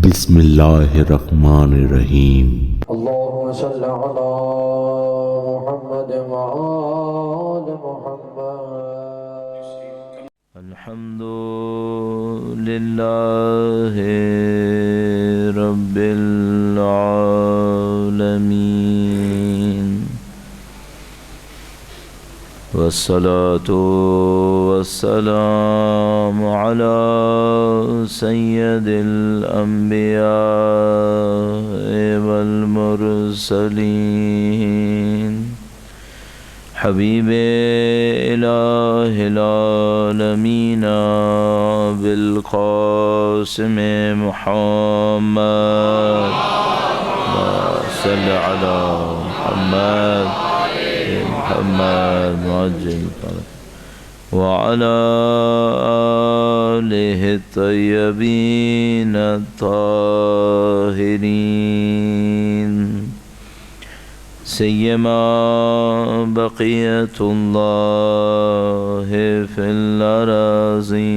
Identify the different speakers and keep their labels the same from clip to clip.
Speaker 1: بسم اللہ الرحمن الرحیم۔
Speaker 2: اللهم صل على محمد وآل محمد۔
Speaker 3: الحمد للہ رب العالمین، والصلاة والسلام على سید الانبیاء والمرسلین، حبیب الہ العالمین بالقاسم محمد، صلی علی محمد محمد معجل وعلى آلہ الطیبین الطاہرین، سیما بقیت اللہ فی الأراضین۔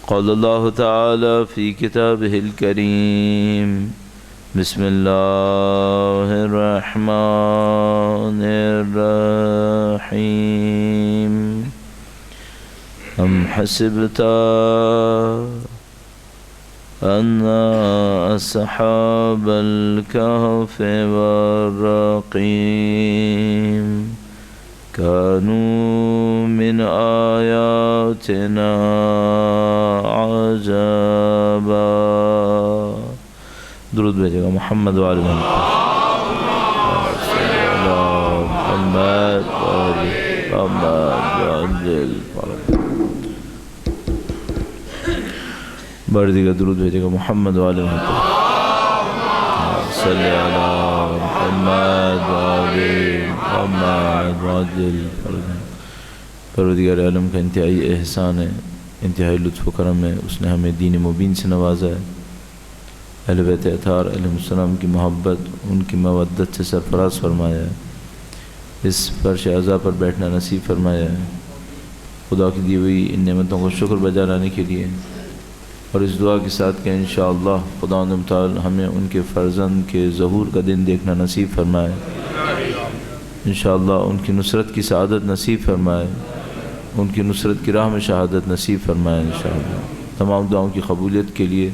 Speaker 3: قال اللہ تعالی فی کتابہ الکریم، بسم اللہ الرحمن الرحیم، ام حسبت ان اصحاب الكهف والرقیم كانوا من آیاتنا عجبا۔ درود بھیجے گا محمد وعلی محمد، محمد وعلی محمد، بردی کا درود بھیجے گا محمد وعلی محمد، صلی علی محمد وعلی محمد وعجل۔ پروردگار عالم کا انتہائی احسان ہے، انتہائی لطف و کرم ہے، اس نے ہمیں دین مبین سے نوازا ہے، اہل بیت اطہار علیہ السلام کی محبت، ان کی مودت سے سرفراز فرمایا ہے، اس فرش عزا پر بیٹھنا نصیب فرمایا ہے۔ خدا کی دی ہوئی ان نعمتوں کو شکر بجا لانے کے لیے اور اس دعا کے ساتھ کہ انشاءاللہ خدا متعال ہمیں ان کے فرزند کے ظہور کا دن دیکھنا نصیب فرمائے، انشاءاللہ ان کی نصرت کی سعادت نصیب فرمائے، ان کی نصرت کی راہ میں شہادت نصیب فرمائے انشاءاللہ۔ تمام دعاؤں کی قبولیت کے لیے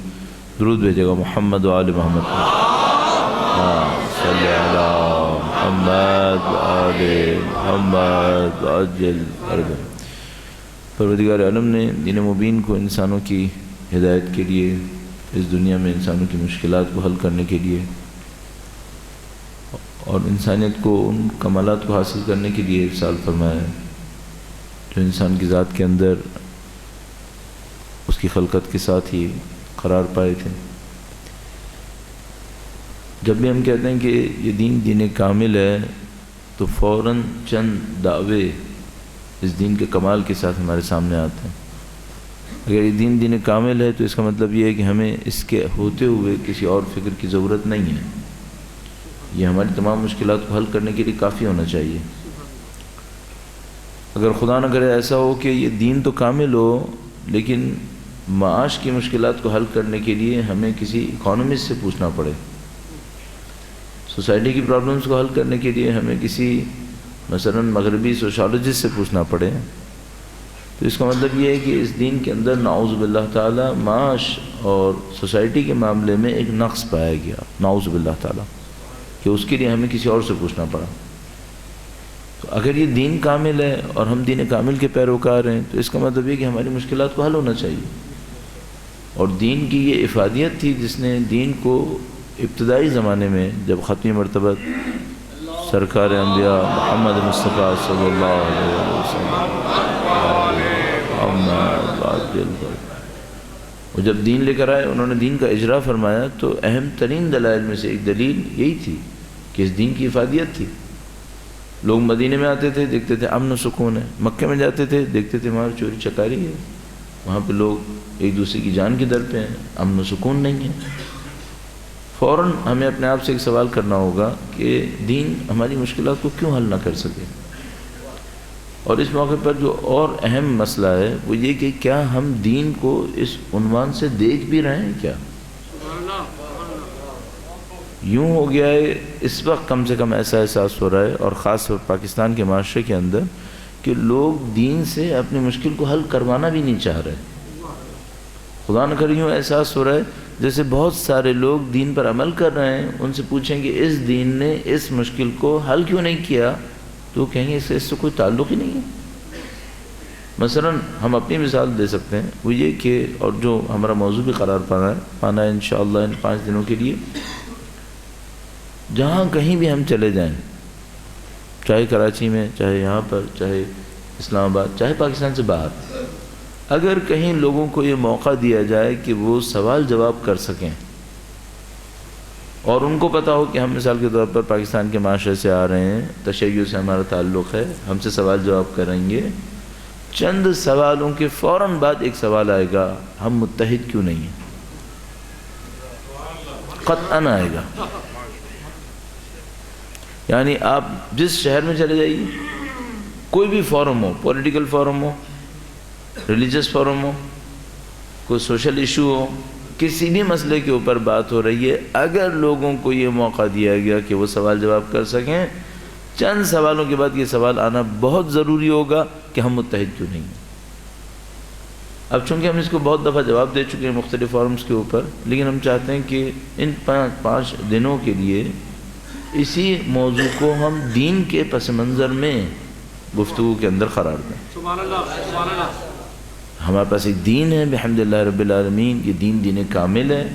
Speaker 3: درود بھیجے گا محمد وآل محمد، صلی علی محمد وآل محمد وعجل فرجہ۔ پروردگار عالم نے دین مبین کو انسانوں کی ہدایت کے لیے، اس دنیا میں انسانوں کی مشکلات کو حل کرنے کے لیے اور انسانیت کو ان کمالات کو حاصل کرنے کے لیے ارسال فرمایا ہے جو انسان کی ذات کے اندر اس کی خلقت کے ساتھ ہی قرار پائے تھے۔ جب بھی ہم کہتے ہیں کہ یہ دین کامل ہے تو فوراً چند دعوے اس دین کے کمال کے ساتھ ہمارے سامنے آتے ہیں۔ اگر یہ دین کامل ہے تو اس کا مطلب یہ ہے کہ ہمیں اس کے ہوتے ہوئے کسی اور فکر کی ضرورت نہیں ہے، یہ ہماری تمام مشکلات کو حل کرنے کے لیے کافی ہونا چاہیے۔ اگر خدا نہ کرے ایسا ہو کہ یہ دین تو کامل ہو لیکن معاش کی مشکلات کو حل کرنے کے لیے ہمیں کسی اکانومسٹ سے پوچھنا پڑے، سوسائٹی کی پرابلمز کو حل کرنے کے لیے ہمیں کسی مثلا مغربی سوشالوجسٹ سے پوچھنا پڑے، تو اس کا مطلب یہ ہے کہ اس دین کے اندر نعوذ باللہ تعالی معاش اور سوسائٹی کے معاملے میں ایک نقص پایا گیا، نعوذ باللہ تعالی، کہ اس کے لیے ہمیں کسی اور سے پوچھنا پڑا۔ تو اگر یہ دین کامل ہے اور ہم دین کامل کے پیروکار ہیں تو اس کا مطلب یہ کہ ہماری مشکلات کو حل ہونا چاہیے۔ اور دین کی یہ افادیت تھی جس نے دین کو ابتدائی زمانے میں جب ختمی مرتبہ سرکار انبیاء محمد مصطفیٰ صلی اللہ علیہ وسلم وہ جب دین لے کر آئے، انہوں نے دین کا اجرا فرمایا، تو اہم ترین دلائل میں سے ایک دلیل یہی تھی کہ اس دین کی افادیت تھی۔ لوگ مدینے میں آتے تھے، دیکھتے تھے امن و سکون ہے، مکہ میں جاتے تھے، دیکھتے تھے وہاں چوری چکاری ہے، وہاں پہ لوگ ایک دوسرے کی جان کی در پہ ہیں، امن و سکون نہیں ہے۔ فوراً ہمیں اپنے آپ سے ایک سوال کرنا ہوگا کہ دین ہماری مشکلات کو کیوں حل نہ کر سکے؟ اور اس موقع پر جو اور اہم مسئلہ ہے وہ یہ کہ کیا ہم دین کو اس عنوان سے دیکھ بھی رہے ہیں کیا؟ یوں ہو گیا ہے اس وقت کم سے کم ایسا احساس ہو رہا ہے، اور خاص طور پاکستان کے معاشرے کے اندر، کہ لوگ دین سے اپنی مشکل کو حل کروانا بھی نہیں چاہ رہے۔ خدا نہ کرے یوں احساس ہو رہا ہے جیسے بہت سارے لوگ دین پر عمل کر رہے ہیں، ان سے پوچھیں کہ اس دین نے اس مشکل کو حل کیوں نہیں کیا، تو وہ کہیں گے اس سے کوئی تعلق ہی نہیں ہے۔ مثلا ہم اپنی مثال دے سکتے ہیں، وہ یہ کہ، اور جو ہمارا موضوع بھی قرار پانا ہے انشاءاللہ ان 5 دنوں کے لیے، جہاں کہیں بھی ہم چلے جائیں، چاہے کراچی میں، چاہے یہاں پر، چاہے اسلام آباد، چاہے پاکستان سے باہر، اگر کہیں لوگوں کو یہ موقع دیا جائے کہ وہ سوال جواب کر سکیں، اور ان کو پتہ ہو کہ ہم مثال کے طور پر پاکستان کے معاشرے سے آ رہے ہیں، تشیع سے ہمارا تعلق ہے، ہم سے سوال جواب کریں گے، چند سوالوں کے فوراً بعد ایک سوال آئے گا، ہم متحد کیوں نہیں ہیں؟ قطعاً آئے گا۔ یعنی آپ جس شہر میں چلے جائیے، کوئی بھی فورم ہو، پولیٹیکل فورم ہو، ریلیجس فورم ہو، کوئی سوشل ایشو ہو، کسی بھی مسئلے کے اوپر بات ہو رہی ہے، اگر لوگوں کو یہ موقع دیا گیا کہ وہ سوال جواب کر سکیں، چند سوالوں کے بعد یہ سوال آنا بہت ضروری ہوگا کہ ہم متحد کیوں نہیں ہیں۔ اب چونکہ ہم اس کو بہت دفعہ جواب دے چکے ہیں مختلف فورمز کے اوپر، لیکن ہم چاہتے ہیں کہ ان 5 دنوں کے لیے اسی موضوع کو ہم دین کے پس منظر میں گفتگو کے اندر قرار دیں۔
Speaker 4: سبحان اللہ، سبحان اللہ۔
Speaker 3: ہمارے پاس ایک دین ہے بحمدللہ رب العالمین، یہ دین کامل ہے،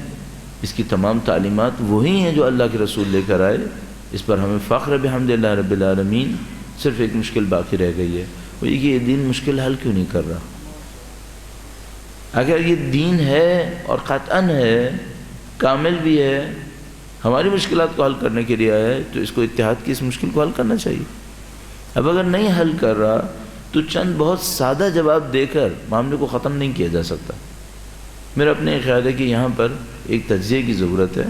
Speaker 3: اس کی تمام تعلیمات وہی ہیں جو اللہ کے رسول لے کر آئے، اس پر ہمیں فخر ہے بحمدللہ رب العالمین۔ صرف ایک مشکل باقی رہ گئی ہے، وہ یہ کہ یہ دین مشکل حل کیوں نہیں کر رہا؟ اگر یہ دین ہے اور قطعاً ہے، کامل بھی ہے، ہماری مشکلات کو حل کرنے کے لیے آیا ہے، تو اس کو اتحاد کی اس مشکل کو حل کرنا چاہیے۔ اب اگر نہیں حل کر رہا تو چند بہت سادہ جواب دے کر معاملے کو ختم نہیں کیا جا سکتا۔ میرا اپنے خیال ہے کہ یہاں پر ایک تجزیے کی ضرورت ہے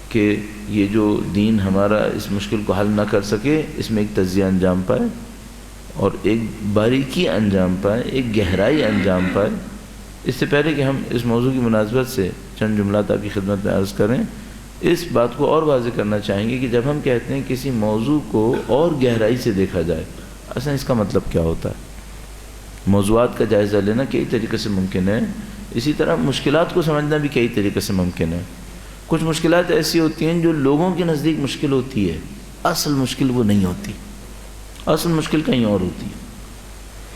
Speaker 3: کہ یہ جو دین ہمارا اس مشکل کو حل نہ کر سکے، اس میں ایک تجزیہ انجام پائے، اور ایک باریکی انجام پائے، ایک گہرائی انجام پائے۔ اس سے پہلے کہ ہم اس موضوع کی مناسبت سے چند جملات آپ کی خدمت میں عرض کریں، اس بات کو اور واضح کرنا چاہیں گے کہ جب ہم کہتے ہیں کسی موضوع کو اور گہرائی سے دیکھا جائے، اصلا اس کا مطلب کیا ہوتا ہے؟ موضوعات کا جائزہ لینا کئی طریقے سے ممکن ہے، اسی طرح مشکلات کو سمجھنا بھی کئی طریقے سے ممکن ہے۔ کچھ مشکلات ایسی ہوتی ہیں جو لوگوں کے نزدیک مشکل ہوتی ہے، اصل مشکل وہ نہیں ہوتی، اصل مشکل کہیں اور ہوتی ہے۔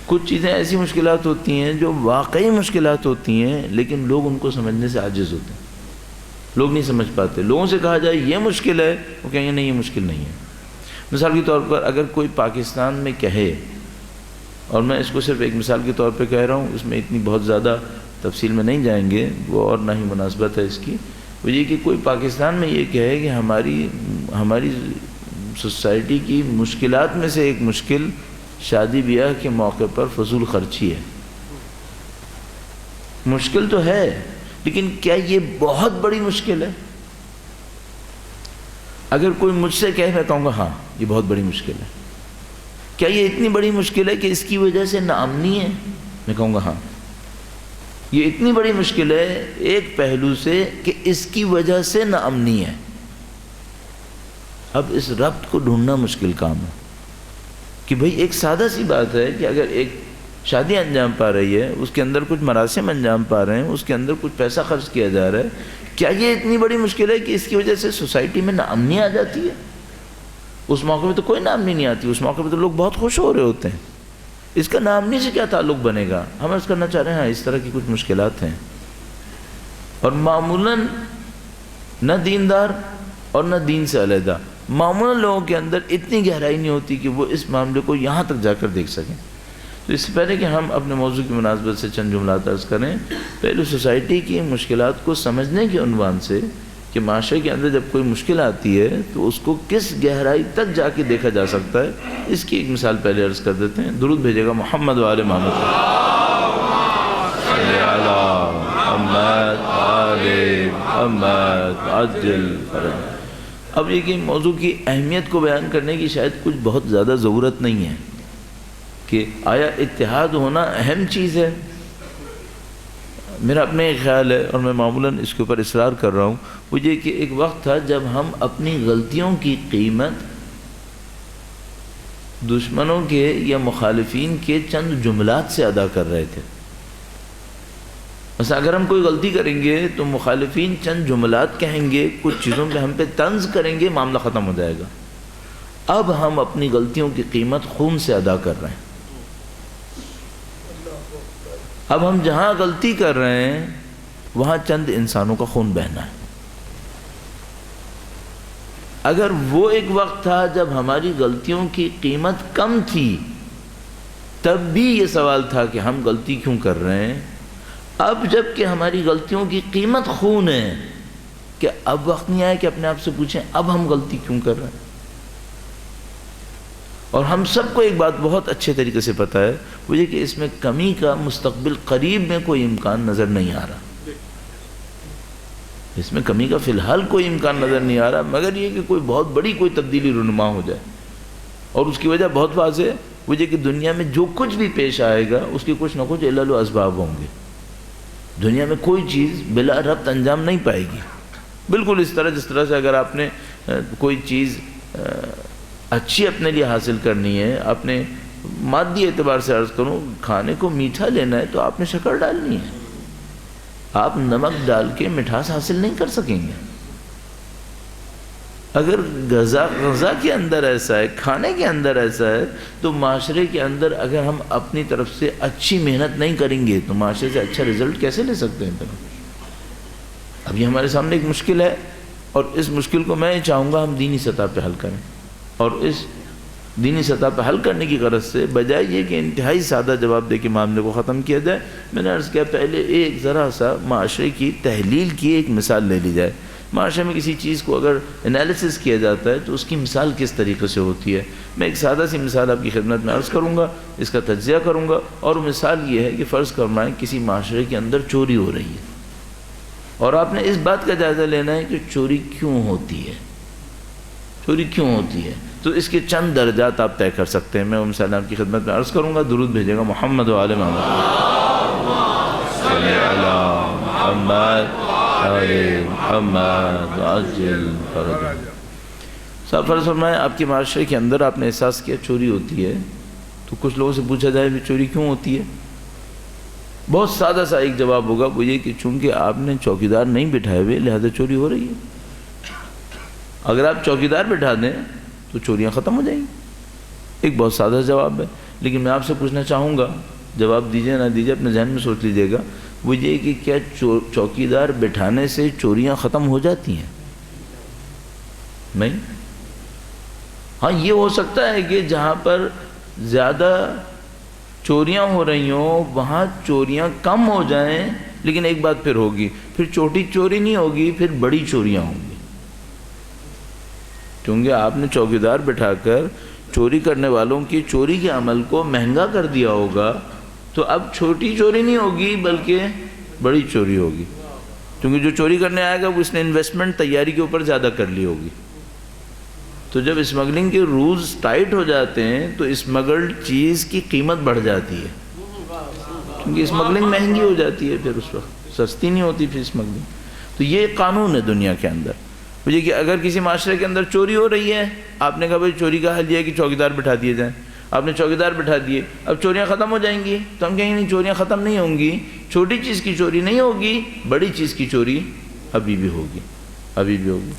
Speaker 3: کچھ چیزیں ایسی مشکلات ہوتی ہیں جو واقعی مشکلات ہوتی ہیں، لیکن لوگ ان کو سمجھنے سے عاجز ہوتے ہیں، لوگ نہیں سمجھ پاتے۔ لوگوں سے کہا جائے یہ مشکل ہے، وہ کہیں گے نہیں یہ مشکل نہیں ہے۔ مثال کے طور پر اگر کوئی پاکستان میں کہے، اور میں اس کو صرف ایک مثال کے طور پہ کہہ رہا ہوں، اس میں اتنی بہت زیادہ تفصیل میں نہیں جائیں گے، وہ اور نہ ہی مناسبت ہے اس کی، وہ یہ کہ کوئی پاکستان میں یہ کہے کہ ہماری سوسائٹی کی مشکلات میں سے ایک مشکل شادی بیاہ کے موقع پر فضول خرچی ہے۔ مشکل تو ہے، لیکن کیا یہ بہت بڑی مشکل ہے؟ اگر کوئی مجھ سے کہے، میں کہوں گا ہاں یہ بہت بڑی مشکل ہے۔ کیا یہ اتنی بڑی مشکل ہے کہ اس کی وجہ سے ناامنی ہے؟ میں کہوں گا ہاں یہ اتنی بڑی مشکل ہے ایک پہلو سے کہ اس کی وجہ سے ناامنی ہے۔ اب اس ربط کو ڈھونڈنا مشکل کام ہے کہ بھئی ایک سادہ سی بات ہے کہ اگر ایک شادی انجام پا رہی ہے، اس کے اندر کچھ مراسم انجام پا رہے ہیں، اس کے اندر کچھ پیسہ خرچ کیا جا رہا ہے، کیا یہ اتنی بڑی مشکل ہے کہ اس کی وجہ سے سوسائٹی میں ناامنی آ جاتی ہے؟ اس موقع پہ تو کوئی ناامنی نہیں آتی، اس موقع پہ تو لوگ بہت خوش ہو رہے ہوتے ہیں۔ اس کا ناامنی سے کیا تعلق بنے گا؟ ہم عرض کرنا چاہ رہے ہیں ہاں اس طرح کی کچھ مشکلات ہیں، اور معمولاً نہ دیندار اور نہ دین سے علیحدہ، معمولاً لوگوں کے اندر اتنی گہرائی نہیں ہوتی کہ وہ اس معاملے کو یہاں تک جا کر دیکھ سکیں۔ تو اس سے پہلے کہ ہم اپنے موضوع کی مناسبت سے چند جملات عرض کریں، پہلے سوسائٹی کی مشکلات کو سمجھنے کے عنوان سے کہ معاشرے کے اندر جب کوئی مشکل آتی ہے تو اس کو کس گہرائی تک جا کے دیکھا جا سکتا ہے، اس کی ایک مثال پہلے عرض کر دیتے ہیں۔ درود بھیجے گا محمد و آل محمد، صلی علی محمد آل محمد عجل فرج۔ اب یہ کہ موضوع کی اہمیت کو بیان کرنے کی شاید کچھ بہت زیادہ ضرورت نہیں ہے، کہ آیا اتحاد ہونا اہم چیز ہے؟ میرا اپنے ایک خیال ہے، اور میں معمولاً اس کے اوپر اصرار کر رہا ہوں، وہ یہ کہ ایک وقت تھا جب ہم اپنی غلطیوں کی قیمت دشمنوں کے یا مخالفین کے چند جملات سے ادا کر رہے تھے۔ بس اگر ہم کوئی غلطی کریں گے تو مخالفین چند جملات کہیں گے، کچھ چیزوں پہ ہم پہ طنز کریں گے، معاملہ ختم ہو جائے گا۔ اب ہم اپنی غلطیوں کی قیمت خون سے ادا کر رہے ہیں۔ اب ہم جہاں غلطی کر رہے ہیں وہاں چند انسانوں کا خون بہنا ہے۔ اگر وہ ایک وقت تھا جب ہماری غلطیوں کی قیمت کم تھی، تب بھی یہ سوال تھا کہ ہم غلطی کیوں کر رہے ہیں۔ اب جب کہ ہماری غلطیوں کی قیمت خون ہے، کہ اب وقت نہیں آیا کہ اپنے آپ سے پوچھیں اب ہم غلطی کیوں کر رہے ہیں۔ اور ہم سب کو ایک بات بہت اچھے طریقے سے پتہ ہے، وہ یہ کہ اس میں کمی کا مستقبل قریب میں کوئی امکان نظر نہیں آ رہا۔ اس میں کمی کا فی الحال کوئی امکان نظر نہیں آ رہا، مگر یہ کہ کوئی بہت بڑی کوئی تبدیلی رونما ہو جائے۔ اور اس کی وجہ بہت واضح ہے، وہ یہ کہ دنیا میں جو کچھ بھی پیش آئے گا اس کی کچھ نہ کچھ علل و اسباب ہوں گے۔ دنیا میں کوئی چیز بلا ربط انجام نہیں پائے گی۔ بالکل اس طرح جس طرح سے اگر آپ نے کوئی چیز اچھی اپنے لیے حاصل کرنی ہے، اپنے مادی اعتبار سے عرض کروں، کھانے کو میٹھا لینا ہے تو آپ نے شکر ڈالنی ہے، آپ نمک ڈال کے مٹھاس حاصل نہیں کر سکیں گے۔ اگر غذا کے اندر ایسا ہے، کھانے کے اندر ایسا ہے، تو معاشرے کے اندر اگر ہم اپنی طرف سے اچھی محنت نہیں کریں گے تو معاشرے سے اچھا رزلٹ کیسے لے سکتے ہیں؟ اب یہ ہمارے سامنے ایک مشکل ہے، اور اس مشکل کو میں چاہوں گا ہم دینی سطح پہ حل کریں۔ اور اس دینی سطح پہ حل کرنے کی غرض سے بجائے یہ کہ انتہائی سادہ جواب دے کے معاملے کو ختم کیا جائے، میں نے عرض کیا پہلے ایک ذرا سا معاشرے کی تحلیل کی ایک مثال لے لی جائے۔ معاشرے میں کسی چیز کو اگر انالیسس کیا جاتا ہے تو اس کی مثال کس طریقے سے ہوتی ہے۔ میں ایک سادہ سی مثال آپ کی خدمت میں عرض کروں گا، اس کا تجزیہ کروں گا، اور مثال یہ ہے کہ فرض فرمائیں کسی معاشرے کے اندر چوری ہو رہی ہے، اور آپ نے اس بات کا جائزہ لینا ہے کہ چوری کیوں ہوتی ہے، چوری کیوں ہوتی ہے۔ تو اس کے چند درجات آپ طے کر سکتے ہیں۔ میں وہ مثال آپ کی خدمت میں عرض کروں گا، درود بھیجے گا محمد و آل محمد صلی اللہ محمد محمد عجل فرج۔ صاحب فرض فرمائیں آپ کے معاشرے کے اندر آپ نے احساس کیا چوری ہوتی ہے، تو کچھ لوگوں سے پوچھا جائے کہ چوری کیوں ہوتی ہے، بہت سادہ سا ایک جواب ہوگا، وہ یہ کہ چونکہ آپ نے چوکیدار نہیں بٹھائے ہوئے لہذا چوری ہو رہی ہے۔ اگر آپ چوکیدار بٹھا دیں تو چوریاں ختم ہو جائیں گی۔ ایک بہت سادہ جواب ہے، لیکن میں آپ سے پوچھنا چاہوں گا، جواب دیجئے نہ دیجئے اپنے ذہن میں سوچ لیجئے گا، وہ یہ کہ کیا چوکیدار بٹھانے سے چوریاں ختم ہو جاتی ہیں؟ نہیں۔ ہاں یہ ہو سکتا ہے کہ جہاں پر زیادہ چوریاں ہو رہی ہوں وہاں چوریاں کم ہو جائیں، لیکن ایک بات پھر ہوگی، پھر چھوٹی چوری نہیں ہوگی، پھر بڑی چوریاں ہوں گی، کیونکہ آپ نے چوکیدار بٹھا کر چوری کرنے والوں کی چوری کے عمل کو مہنگا کر دیا ہوگا، تو اب چھوٹی چوری نہیں ہوگی بلکہ بڑی چوری ہوگی، کیونکہ جو چوری کرنے آئے گا وہ اس نے انویسٹمنٹ تیاری کے اوپر زیادہ کر لی ہوگی۔ تو جب اسمگلنگ کے رولز ٹائٹ ہو جاتے ہیں تو اسمگلڈ چیز کی قیمت بڑھ جاتی ہے، کیونکہ اسمگلنگ مہنگی ہو جاتی ہے، پھر اس وقت سستی نہیں ہوتی پھر اسمگلنگ۔ تو یہ قانون ہے دنیا کے اندر، مجھے کہ اگر کسی معاشرے کے اندر چوری ہو رہی ہے، آپ نے کہا بھائی چوری کا حل یہ ہے کہ چوکیدار بٹھا دیے جائیں، آپ نے چوکیدار بٹھا دیے، اب چوریاں ختم ہو جائیں گی، تو ہم کہیں گے نہیں چوریاں ختم نہیں ہوں گی، چھوٹی چیز کی چوری نہیں ہوگی، بڑی چیز کی چوری ابھی بھی ہوگی، ابھی بھی ہوگی۔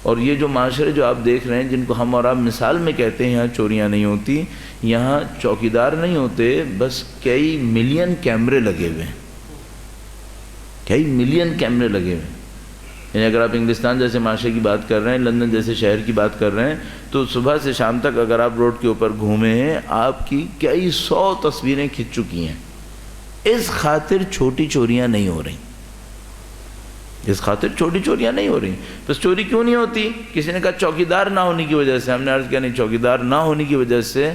Speaker 3: اور یہ جو معاشرے جو آپ دیکھ رہے ہیں جن کو ہم اور آپ مثال میں کہتے ہیں یہاں چوریاں نہیں ہوتی، یہاں چوکیدار نہیں ہوتے، بس کئی ملین کیمرے لگے ہوئے ہیں، کئی ملین کیمرے لگے ہوئے ہیں۔ یعنی اگر آپ انگلستان جیسے معاشرے کی بات کر رہے ہیں، لندن جیسے شہر کی بات کر رہے ہیں، تو صبح سے شام تک اگر آپ روڈ کے اوپر گھومے ہیں آپ کی کئی 100 تصویریں کھنچ چکی ہیں۔ اس خاطر چھوٹی چوریاں نہیں ہو رہی، اس خاطر چھوٹی چوریاں نہیں ہو رہی۔ بس چوری کیوں نہیں ہوتی؟ کسی نے کہا چوکیدار نہ ہونے کی وجہ سے، ہم نے عرض کیا نہیں، چوکیدار نہ ہونے کی وجہ سے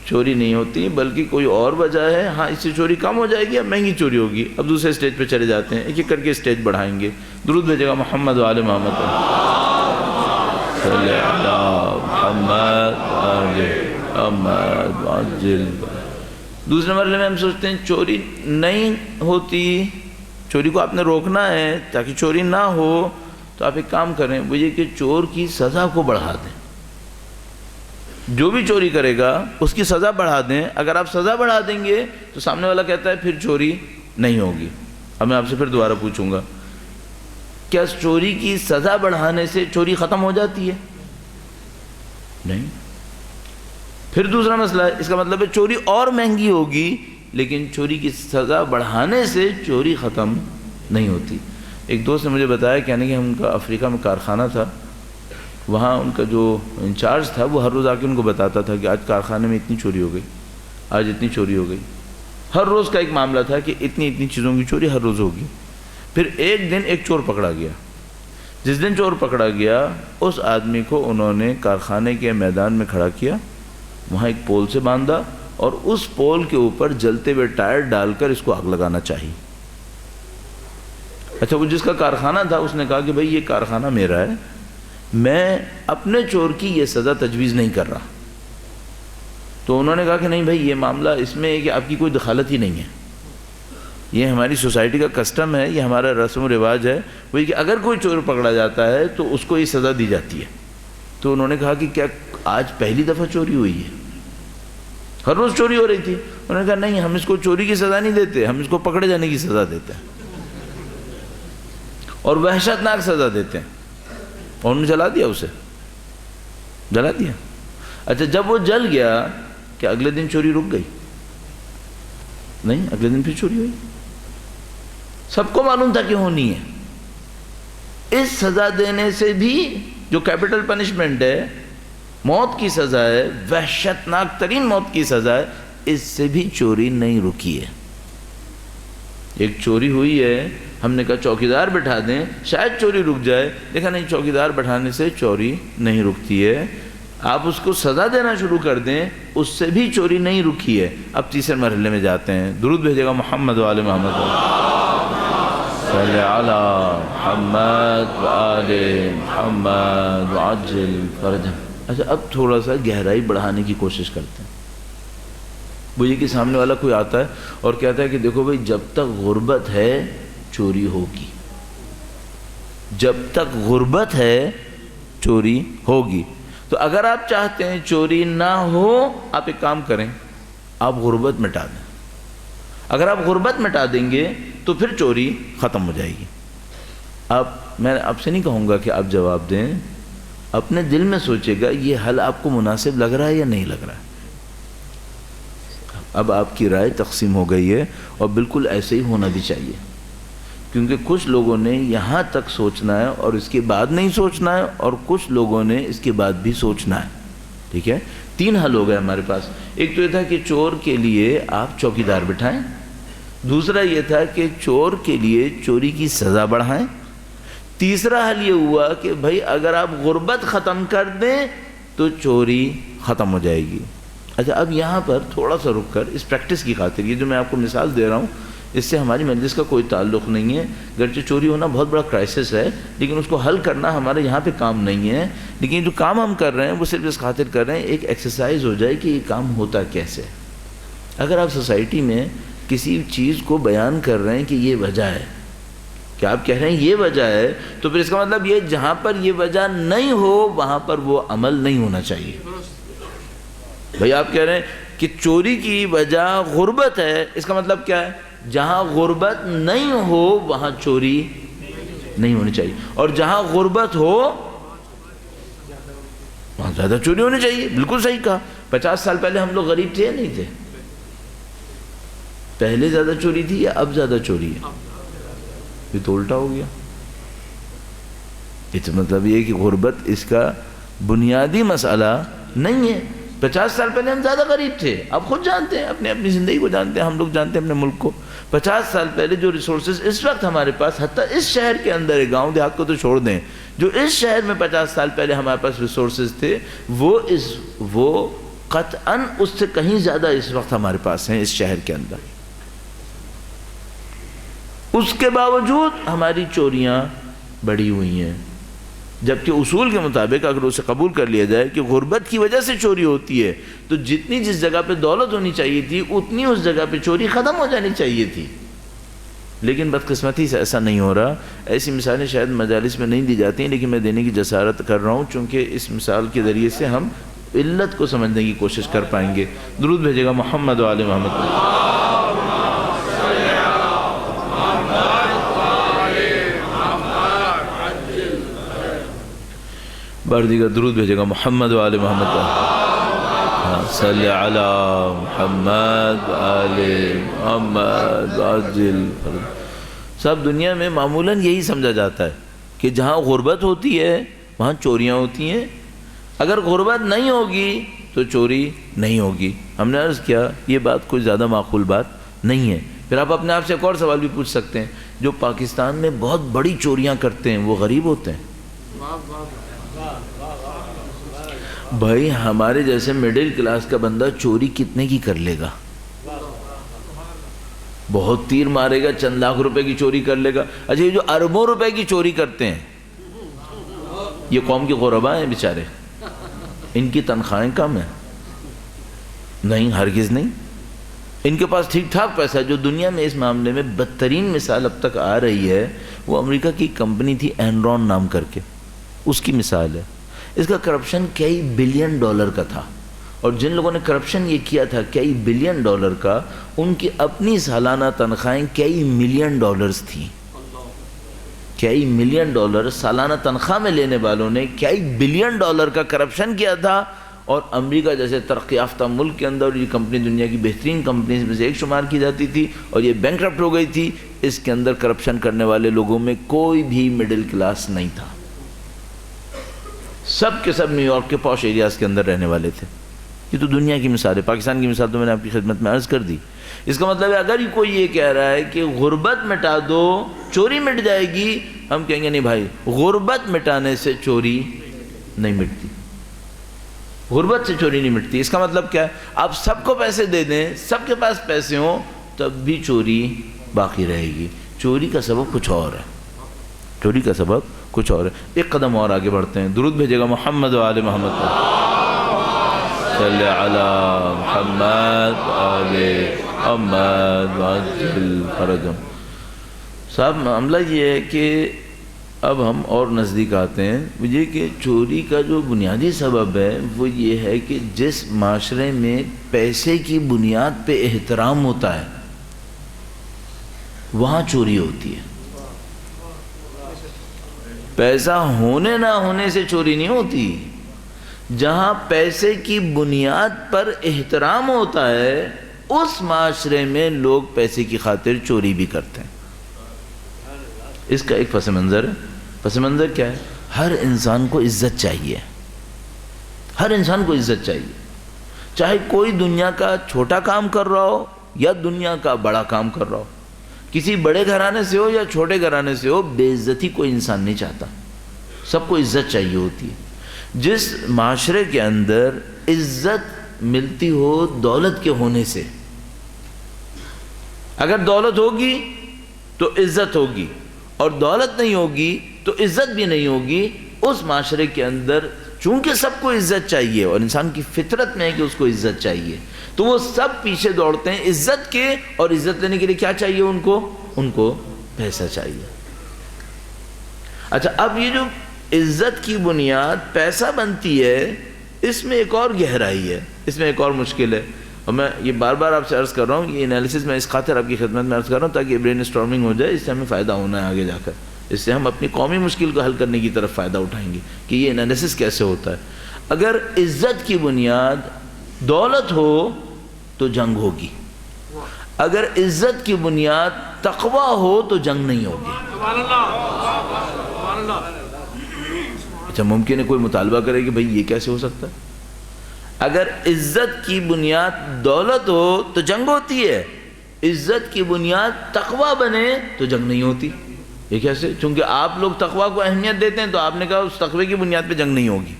Speaker 3: چوری نہیں ہوتی، بلکہ کوئی اور وجہ ہے۔ ہاں اس سے چوری کم ہو جائے گی، اب مہنگی چوری ہوگی، اب دوسرے اسٹیج پہ چلے جاتے ہیں، ایک ایک کر کے اسٹیج بڑھائیں گے۔ درود بھیجے گا محمد و آل محمد صلی اللہ محمد محمد عجل۔ دوسرے مرحلے میں ہم سوچتے ہیں چوری نہیں ہوتی، چوری کو آپ نے روکنا ہے تاکہ چوری نہ ہو، تو آپ ایک کام کریں، وہ یہ کہ چور کی سزا کو بڑھا دیں۔ جو بھی چوری کرے گا اس کی سزا بڑھا دیں۔ اگر آپ سزا بڑھا دیں گے تو سامنے والا کہتا ہے پھر چوری نہیں ہوگی۔ اب میں آپ سے پھر دوبارہ پوچھوں گا، کیا چوری کی سزا بڑھانے سے چوری ختم ہو جاتی ہے؟ نہیں۔ پھر دوسرا مسئلہ ہے، اس کا مطلب ہے چوری اور مہنگی ہوگی، لیکن چوری کی سزا بڑھانے سے چوری ختم نہیں ہوتی۔ ایک دوست نے مجھے بتایا، کہنے کہ ہم کا افریقہ میں کارخانہ تھا، وہاں ان کا جو انچارج تھا وہ ہر روز آ کے ان کو بتاتا تھا کہ آج کارخانے میں اتنی چوری ہو گئی، آج اتنی چوری ہو گئی۔ ہر روز کا ایک معاملہ تھا کہ اتنی چیزوں کی چوری ہر روز ہوگی۔ پھر ایک دن ایک چور پکڑا گیا۔ جس دن چور پکڑا گیا اس آدمی کو انہوں نے کارخانے کے میدان میں کھڑا کیا، وہاں ایک پول سے باندھا اور اس پول کے اوپر جلتے ہوئے ٹائر ڈال کر اس کو آگ لگانا چاہیے۔ اچھا، وہ جس کا کارخانہ تھا اس نے کہا کہ بھائی یہ کارخانہ میرا ہے، میں اپنے چور کی یہ سزا تجویز نہیں کر رہا۔ تو انہوں نے کہا کہ نہیں بھائی، یہ معاملہ اس میں ہے کہ آپ کی کوئی دخالت ہی نہیں ہے، یہ ہماری سوسائٹی کا کسٹم ہے، یہ ہمارا رسم و رواج ہے، وہی کہ اگر کوئی چور پکڑا جاتا ہے تو اس کو یہ سزا دی جاتی ہے۔ تو انہوں نے کہا کہ کیا آج پہلی دفعہ چوری ہوئی ہے؟ ہر روز چوری ہو رہی تھی۔ انہوں نے کہا نہیں، ہم اس کو چوری کی سزا نہیں دیتے، ہم اس کو پکڑے جانے کی سزا دیتے ہیں اور وحشت ناک سزا دیتے ہیں۔ اور انہوں نے جلا دیا، اسے جلا دیا۔ اچھا، جب وہ جل گیا کہ اگلے دن چوری رک گئی؟ نہیں، اگلے دن پھر چوری ہوئی۔ سب کو معلوم تھا کہ ہونی ہے۔ اس سزا دینے سے بھی جو کیپٹل پنشمنٹ ہے، موت کی سزا ہے، وحشت ناک ترین موت کی سزا ہے، اس سے بھی چوری نہیں رکی ہے۔ ایک چوری ہوئی ہے، ہم نے کہا چوکیدار بٹھا دیں شاید چوری رک جائے، دیکھا نہیں، چوکیدار بٹھانے سے چوری نہیں رکتی ہے۔ آپ اس کو سزا دینا شروع کر دیں، اس سے بھی چوری نہیں رکی ہے۔ اب تیسرے مرحلے میں جاتے ہیں، درود بھیجے گا محمد و آل محمد، صلی علی محمد و آل محمد وعجل فرجهم۔ اچھا، اب تھوڑا سا گہرائی بڑھانے کی کوشش کرتے ہیں۔ وہ یہ کہ سامنے والا کوئی آتا ہے اور کہتا ہے کہ دیکھو بھائی، جب تک غربت ہے چوری ہوگی، جب تک غربت ہے چوری ہوگی۔ تو اگر آپ چاہتے ہیں چوری نہ ہو، آپ ایک کام کریں، آپ غربت مٹا دیں۔ اگر آپ غربت مٹا دیں گے تو پھر چوری ختم ہو جائے گی۔ میں آپ سے نہیں کہوں گا کہ آپ جواب دیں، اپنے دل میں سوچے گا یہ حل آپ کو مناسب لگ رہا ہے یا نہیں لگ رہا ہے۔ اب آپ کی رائے تقسیم ہو گئی ہے اور بالکل ایسے ہی ہونا بھی چاہیے، کیونکہ کچھ لوگوں نے یہاں تک سوچنا ہے اور اس کے بعد نہیں سوچنا ہے، اور کچھ لوگوں نے اس کے بعد بھی سوچنا ہے۔ ٹھیک ہے، تین حل ہو گئے ہمارے پاس۔ ایک تو یہ تھا کہ چور کے لیے آپ چوکیدار بٹھائیں، دوسرا یہ تھا کہ چور کے لیے چوری کی سزا بڑھائیں، تیسرا حل یہ ہوا کہ بھائی اگر آپ غربت ختم کر دیں تو چوری ختم ہو جائے گی۔ اچھا، اب یہاں پر تھوڑا سا رک کر اس پریکٹس کی خاطر، یہ جو میں آپ کو مثال دے رہا ہوں اس سے ہماری مجلس کا کوئی تعلق نہیں ہے، گرچہ چوری ہونا بہت بڑا کرائسس ہے، لیکن اس کو حل کرنا ہمارے یہاں پہ کام نہیں ہے۔ لیکن جو کام ہم کر رہے ہیں وہ صرف اس خاطر کر رہے ہیں ایک ایکسرسائز ہو جائے کہ یہ کام ہوتا کیسے۔ اگر آپ سوسائٹی میں کسی چیز کو بیان کر رہے ہیں کہ یہ وجہ ہے، کہ آپ کہہ رہے ہیں یہ وجہ ہے، تو پھر اس کا مطلب یہ جہاں پر یہ وجہ نہیں ہو وہاں پر وہ عمل نہیں ہونا چاہیے۔ بھائی آپ کہہ رہے ہیں کہ چوری کی وجہ غربت ہے، اس کا مطلب کیا ہے؟ جہاں غربت نہیں ہو وہاں چوری نہیں ہونی چاہیے، اور جہاں غربت ہو وہاں زیادہ چوری ہونی چاہیے۔ بالکل صحیح کہا۔ 50 سال پہلے ہم لوگ غریب تھے یا نہیں تھے؟ پہلے زیادہ چوری تھی یا اب زیادہ چوری ہے؟ یہ تو الٹا ہو گیا۔ اس مطلب یہ کہ غربت اس کا بنیادی مسئلہ نہیں ہے۔ 50 سال پہلے ہم زیادہ غریب تھے، آپ خود جانتے ہیں، اپنی زندگی کو جانتے ہیں، ہم لوگ جانتے ہیں اپنے ملک کو۔ 50 سال پہلے جو ریسورسز اس وقت ہمارے پاس، حتیٰ اس شہر کے اندر ہے، گاؤں دیہات کو تو چھوڑ دیں، جو اس شہر میں 50 سال پہلے ہمارے پاس ریسورسز تھے وہ قطعاً اس سے کہیں زیادہ اس وقت ہمارے پاس ہیں اس شہر کے اندر۔ اس کے باوجود ہماری چوریاں بڑھی ہوئی ہیں، جبکہ اصول کے مطابق اگر اسے قبول کر لیا جائے کہ غربت کی وجہ سے چوری ہوتی ہے تو جتنی جس جگہ پہ دولت ہونی چاہیے تھی اتنی اس جگہ پہ چوری ختم ہو جانی چاہیے تھی، لیکن بدقسمتی سے ایسا نہیں ہو رہا۔ ایسی مثالیں شاید مجالس میں نہیں دی جاتی ہیں، لیکن میں دینے کی جسارت کر رہا ہوں چونکہ اس مثال کے ذریعے سے ہم علت کو سمجھنے کی کوشش کر پائیں گے۔ درود بھیجے گا محمد و آل محمد۔ بار دیگر درود بھیجے گا محمد و آل محمد۔ صلی علی محمد آل محمد عجل۔ سب دنیا میں معمولاً یہی سمجھا جاتا ہے کہ جہاں غربت ہوتی ہے وہاں چوریاں ہوتی ہیں، اگر غربت نہیں ہوگی تو چوری نہیں ہوگی۔ ہم نے عرض کیا یہ بات کوئی زیادہ معقول بات نہیں ہے۔ پھر آپ اپنے آپ سے ایک اور سوال بھی پوچھ سکتے ہیں، جو پاکستان میں بہت بڑی چوریاں کرتے ہیں وہ غریب ہوتے ہیں؟ بھائی ہمارے جیسے مڈل کلاس کا بندہ چوری کتنے کی کر لے گا؟ بہت تیر مارے گا، چند لاکھ روپے کی چوری کر لے گا۔ اچھا یہ جو اربوں روپے کی چوری کرتے ہیں یہ قوم کے غربا ہیں بیچارے، ان کی تنخواہیں کم ہیں؟ نہیں، ہرگز نہیں۔ ان کے پاس ٹھیک ٹھاک پیسہ ہے۔ جو دنیا میں اس معاملے میں بدترین مثال اب تک آ رہی ہے وہ امریکہ کی کمپنی تھی اینرون نام کر کے، اس کی مثال ہے۔ اس کا کرپشن کئی بلین ڈالر کا تھا، اور جن لوگوں نے کرپشن یہ کیا تھا کئی بلین ڈالر کا، ان کی اپنی سالانہ تنخواہیں کئی ملین ڈالرز تھیں۔ کئی ملین ڈالر سالانہ تنخواہ میں لینے والوں نے کئی بلین ڈالر کا کرپشن کیا تھا، اور امریکہ جیسے ترقی یافتہ ملک کے اندر یہ کمپنی دنیا کی بہترین کمپنیز میں سے ایک شمار کی جاتی تھی، اور یہ بینکرپٹ ہو گئی تھی۔ اس کے اندر کرپشن کرنے والے لوگوں میں کوئی بھی مڈل کلاس نہیں تھا، سب کے سب نیو یارک کے پوش ایریاز کے اندر رہنے والے تھے۔ یہ تو دنیا کی مثال ہے، پاکستان کی مثال تو میں نے آپ کی خدمت میں عرض کر دی۔ اس کا مطلب ہے اگر کوئی یہ کہہ رہا ہے کہ غربت مٹا دو چوری مٹ جائے گی، ہم کہیں گے نہیں بھائی، غربت مٹانے سے چوری نہیں مٹتی، غربت سے چوری نہیں مٹتی۔ اس کا مطلب کیا ہے؟ آپ سب کو پیسے دے دیں، سب کے پاس پیسے ہوں، تب بھی چوری باقی رہے گی۔ چوری کا سبب کچھ اور ہے، چوری کا سبب کچھ اور ہے۔ ایک قدم اور آگے بڑھتے ہیں۔ درود بھیجے گا محمد و آل محمد۔ صلی علی محمد آل محمد وعجل فرجہم۔ صاحب معاملہ یہ ہے کہ اب ہم اور نزدیک آتے ہیں، یہ کہ چوری کا جو بنیادی سبب ہے وہ یہ ہے کہ جس معاشرے میں پیسے کی بنیاد پہ احترام ہوتا ہے وہاں چوری ہوتی ہے۔ پیسہ ہونے نہ ہونے سے چوری نہیں ہوتی، جہاں پیسے کی بنیاد پر احترام ہوتا ہے اس معاشرے میں لوگ پیسے کی خاطر چوری بھی کرتے ہیں۔ اس کا ایک پس منظر ہے۔ پس منظر کیا ہے؟ ہر انسان کو عزت چاہیے، ہر انسان کو عزت چاہیے، چاہے کوئی دنیا کا چھوٹا کام کر رہا ہو یا دنیا کا بڑا کام کر رہا ہو، کسی بڑے گھرانے سے ہو یا چھوٹے گھرانے سے ہو، بے عزتی کوئی انسان نہیں چاہتا، سب کو عزت چاہیے ہوتی ہے۔ جس معاشرے کے اندر عزت ملتی ہو دولت کے ہونے سے، اگر دولت ہوگی تو عزت ہوگی، اور دولت نہیں ہوگی تو عزت بھی نہیں ہوگی، اس معاشرے کے اندر چونکہ سب کو عزت چاہیے اور انسان کی فطرت میں ہے کہ اس کو عزت چاہیے، تو وہ سب پیچھے دوڑتے ہیں عزت کے، اور عزت لینے کے لیے کیا چاہیے ان کو پیسہ چاہیے۔ اچھا، اب یہ جو عزت کی بنیاد پیسہ بنتی ہے، اس میں ایک اور گہرائی ہے، اس میں ایک اور مشکل ہے، اور میں یہ بار بار آپ سے عرض کر رہا ہوں، یہ انالیسس میں اس خاطر آپ کی خدمت میں عرض کر رہا ہوں تاکہ برین اسٹارمنگ ہو جائے، اس سے ہمیں فائدہ ہونا ہے آگے جا کر، اس سے ہم اپنی قومی مشکل کو حل کرنے کی طرف فائدہ اٹھائیں گے کہ یہ انالیسس کیسے ہوتا ہے۔ اگر عزت کی بنیاد دولت ہو تو جنگ ہوگی، اگر عزت کی بنیاد تقوی ہو تو جنگ نہیں ہوگی۔ اچھا، ممکن ہے کوئی مطالبہ کرے کہ بھئی یہ کیسے ہو سکتا ہے؟ اگر عزت کی بنیاد دولت ہو تو جنگ ہوتی ہے، عزت کی بنیاد تقوی بنے تو جنگ نہیں ہوتی۔ یہ کیسے؟ چونکہ آپ لوگ تقوی کو اہمیت دیتے ہیں تو آپ نے کہا اس تقوی کی بنیاد پہ جنگ نہیں ہوگی،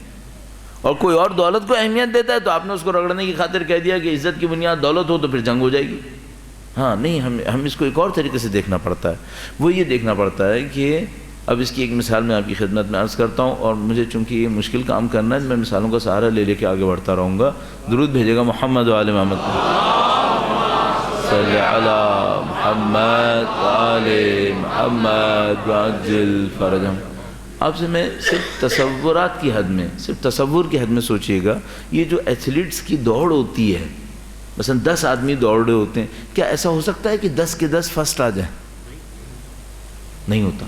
Speaker 3: اور کوئی اور دولت کو اہمیت دیتا ہے تو آپ نے اس کو رگڑنے کی خاطر کہہ دیا کہ عزت کی بنیاد دولت ہو تو پھر جنگ ہو جائے گی۔ ہاں نہیں، ہم اس کو ایک اور طریقے سے دیکھنا پڑتا ہے۔ وہ یہ دیکھنا پڑتا ہے کہ اب اس کی ایک مثال میں آپ کی خدمت میں عرض کرتا ہوں، اور مجھے چونکہ یہ مشکل کام کرنا ہے، میں مثالوں کا سہارا لے لے کے آگے بڑھتا رہوں گا. درود بھیجے گا محمد و آل محمد. صلی علی محمد و آل محمد وعجل فرجہم. آپ سے میں صرف تصورات کی حد میں، صرف تصور کی حد میں سوچئے گا، یہ جو ایتھلیٹس کی دوڑ ہوتی ہے، مثلا 10 آدمی دوڑ رہے ہوتے ہیں، کیا ایسا ہو سکتا ہے کہ 10 کے 10 فرسٹ آ جائیں؟ نہیں ہوتا.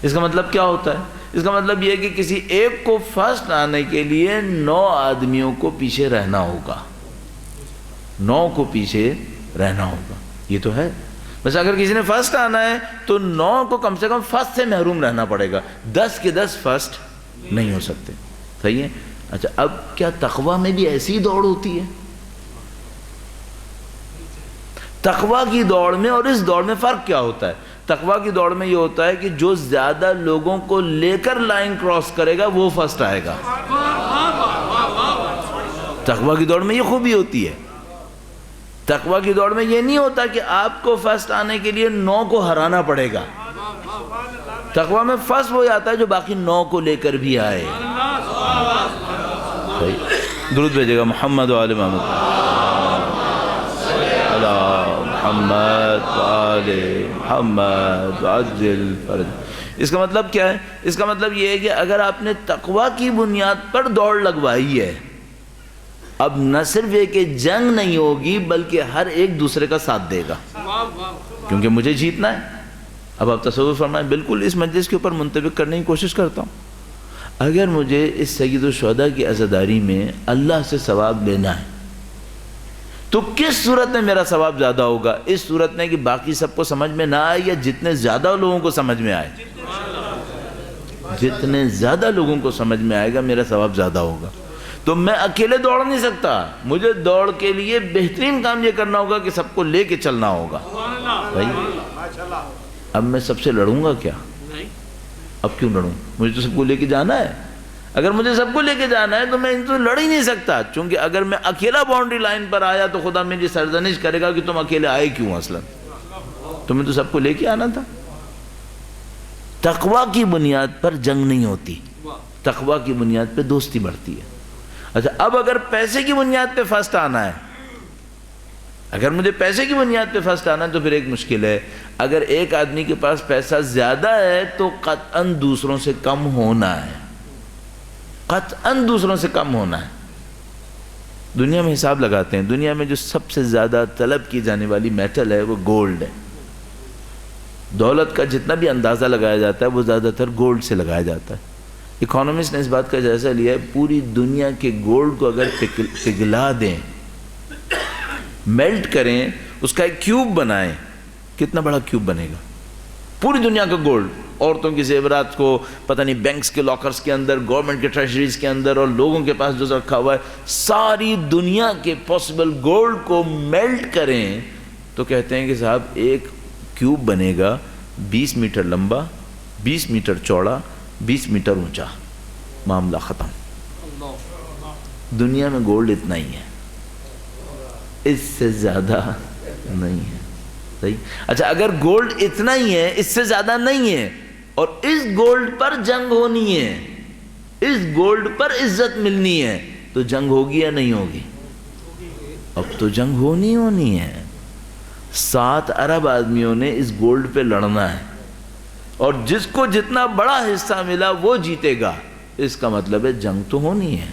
Speaker 3: اس کا مطلب کیا ہوتا ہے؟ اس کا مطلب یہ ہے کہ کسی ایک کو فرسٹ آنے کے لیے 9 آدمیوں کو پیچھے رہنا ہوگا، 9 کو پیچھے رہنا ہوگا. یہ تو ہے. بس اگر کسی نے فرسٹ آنا ہے تو 9 کو کم سے کم فرسٹ سے محروم رہنا پڑے گا. 10 کے 10 فرسٹ نہیں ہو سکتے. صحیح ہے. اچھا، اب کیا تقویٰ میں بھی ایسی دوڑ ہوتی ہے؟ تقویٰ کی دوڑ میں اور اس دوڑ میں فرق کیا ہوتا ہے؟ تقویٰ کی دوڑ میں یہ ہوتا ہے کہ جو زیادہ لوگوں کو لے کر لائن کراس کرے گا وہ فرسٹ آئے گا. تقویٰ کی دوڑ میں یہ خوبی ہوتی ہے. تقویٰ کی دوڑ میں یہ نہیں ہوتا کہ آپ کو فرسٹ آنے کے لیے 9 کو ہرانا پڑے گا. تقویٰ میں فرسٹ وہ آتا ہے جو باقی 9 کو لے کر بھی آئے. درود بھیجے گا محمد و آل محمد. محمد وآل محمد وعجل فرج. اس کا مطلب کیا ہے؟ اس کا مطلب یہ ہے کہ اگر آپ نے تقویٰ کی بنیاد پر دوڑ لگوائی ہے، اب نہ صرف ایک جنگ نہیں ہوگی بلکہ ہر ایک دوسرے کا ساتھ دے گا، کیونکہ مجھے جیتنا ہے. اب آپ تصور فرمائیں، بالکل اس مجلس کے اوپر منطبق کرنے کی کوشش کرتا ہوں. اگر مجھے اس سید الشہداء کی عزاداری میں اللہ سے ثواب لینا ہے تو کس صورت میں میرا ثواب زیادہ ہوگا؟ اس صورت میں کہ باقی سب کو سمجھ میں نہ آئے یا جتنے زیادہ لوگوں کو سمجھ میں آئے؟ جتنے زیادہ لوگوں کو سمجھ میں آئے گا میرا ثواب زیادہ ہوگا. تو میں اکیلے دوڑ نہیں سکتا. مجھے دوڑ کے لیے بہترین کام یہ کرنا ہوگا کہ سب کو لے کے چلنا ہوگا. بھائی اب میں سب سے لڑوں گا کیا؟ اب کیوں لڑوں؟ مجھے تو سب کو لے کے جانا ہے. اگر مجھے سب کو لے کے جانا ہے تو میں ان سے لڑ ہی نہیں سکتا، چونکہ اگر میں اکیلا باؤنڈری لائن پر آیا تو خدا میری سرزنش کرے گا کہ تم اکیلے آئے کیوں؟ اصلا تمہیں تو سب کو لے کے آنا تھا. تقویٰ کی بنیاد پر جنگ نہیں ہوتی، تقویٰ کی بنیاد پہ دوستی بڑھتی ہے. اچھا، اب اگر پیسے کی بنیاد پہ فرسٹ آنا ہے، اگر مجھے پیسے کی بنیاد پہ فرسٹ آنا ہے تو پھر ایک مشکل ہے. اگر ایک آدمی کے پاس پیسہ زیادہ ہے تو قطعاً دوسروں سے کم ہونا ہے، قطعاً دوسروں سے کم ہونا ہے. دنیا میں حساب لگاتے ہیں، دنیا میں جو سب سے زیادہ طلب کی جانے والی میٹل ہے وہ گولڈ ہے. دولت کا جتنا بھی اندازہ لگایا جاتا ہے وہ زیادہ تر گولڈ سے لگایا جاتا ہے. اکانومسٹ نے اس بات کا جائزہ لیا ہے، پوری دنیا کے گولڈ کو اگر پگھلا دیں، میلٹ کریں، اس کا ایک کیوب بنائیں، کتنا بڑا کیوب بنے گا؟ پوری دنیا کا گولڈ، عورتوں کی زیورات کو پتہ نہیں بینکس کے لاکرز کے اندر، گورنمنٹ کے ٹریجریز کے اندر، اور لوگوں کے پاس جو رکھا ہوا ہے، ساری دنیا کے پاسبل گولڈ کو میلٹ کریں تو کہتے ہیں کہ صاحب ایک کیوب بنے گا 20 میٹر لمبا، 20 میٹر چوڑا، 20 میٹر اونچا. معاملہ ختم. دنیا میں گولڈ اتنا ہی ہے، اس سے زیادہ نہیں ہے. صحیح. اچھا، اگر گولڈ اتنا ہی ہے، اس سے زیادہ نہیں ہے، اور اس گولڈ پر جنگ ہونی ہے، اس گولڈ پر عزت ملنی ہے، تو جنگ ہوگی یا نہیں ہوگی؟ اب تو جنگ ہونی ہے. 7 ارب آدمیوں نے اس گولڈ پہ لڑنا ہے، اور جس کو جتنا بڑا حصہ ملا وہ جیتے گا. اس کا مطلب ہے جنگ تو ہونی ہے.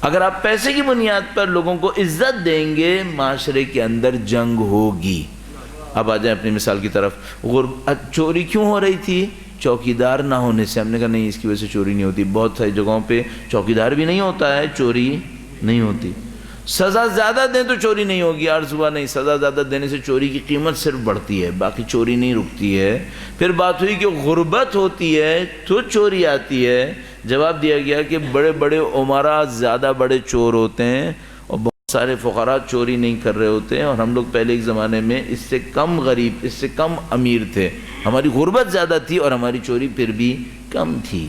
Speaker 3: اگر آپ پیسے کی بنیاد پر لوگوں کو عزت دیں گے، معاشرے کے اندر جنگ ہوگی. اب آ جائیں اپنی مثال کی طرف. چوری کیوں ہو رہی تھی؟ چوکیدار نہ ہونے سے. ہم نے کہا نہیں، اس کی وجہ سے چوری نہیں ہوتی. بہت ساری جگہوں پہ چوکیدار بھی نہیں ہوتا ہے، چوری نہیں ہوتی. سزا زیادہ دیں تو چوری نہیں ہوگی. عرض ہوا نہیں، سزا زیادہ دینے سے چوری کی قیمت صرف بڑھتی ہے، باقی چوری نہیں رکتی ہے. پھر بات ہوئی کہ غربت ہوتی ہے تو چوری آتی ہے. جواب دیا گیا کہ بڑے بڑے عمرا زیادہ بڑے چور ہوتے ہیں اور بہت سارے فقراء چوری نہیں کر رہے ہوتے ہیں. اور ہم لوگ پہلے ایک زمانے میں اس سے کم غریب، اس سے کم امیر تھے. ہماری غربت زیادہ تھی اور ہماری چوری پھر بھی کم تھی.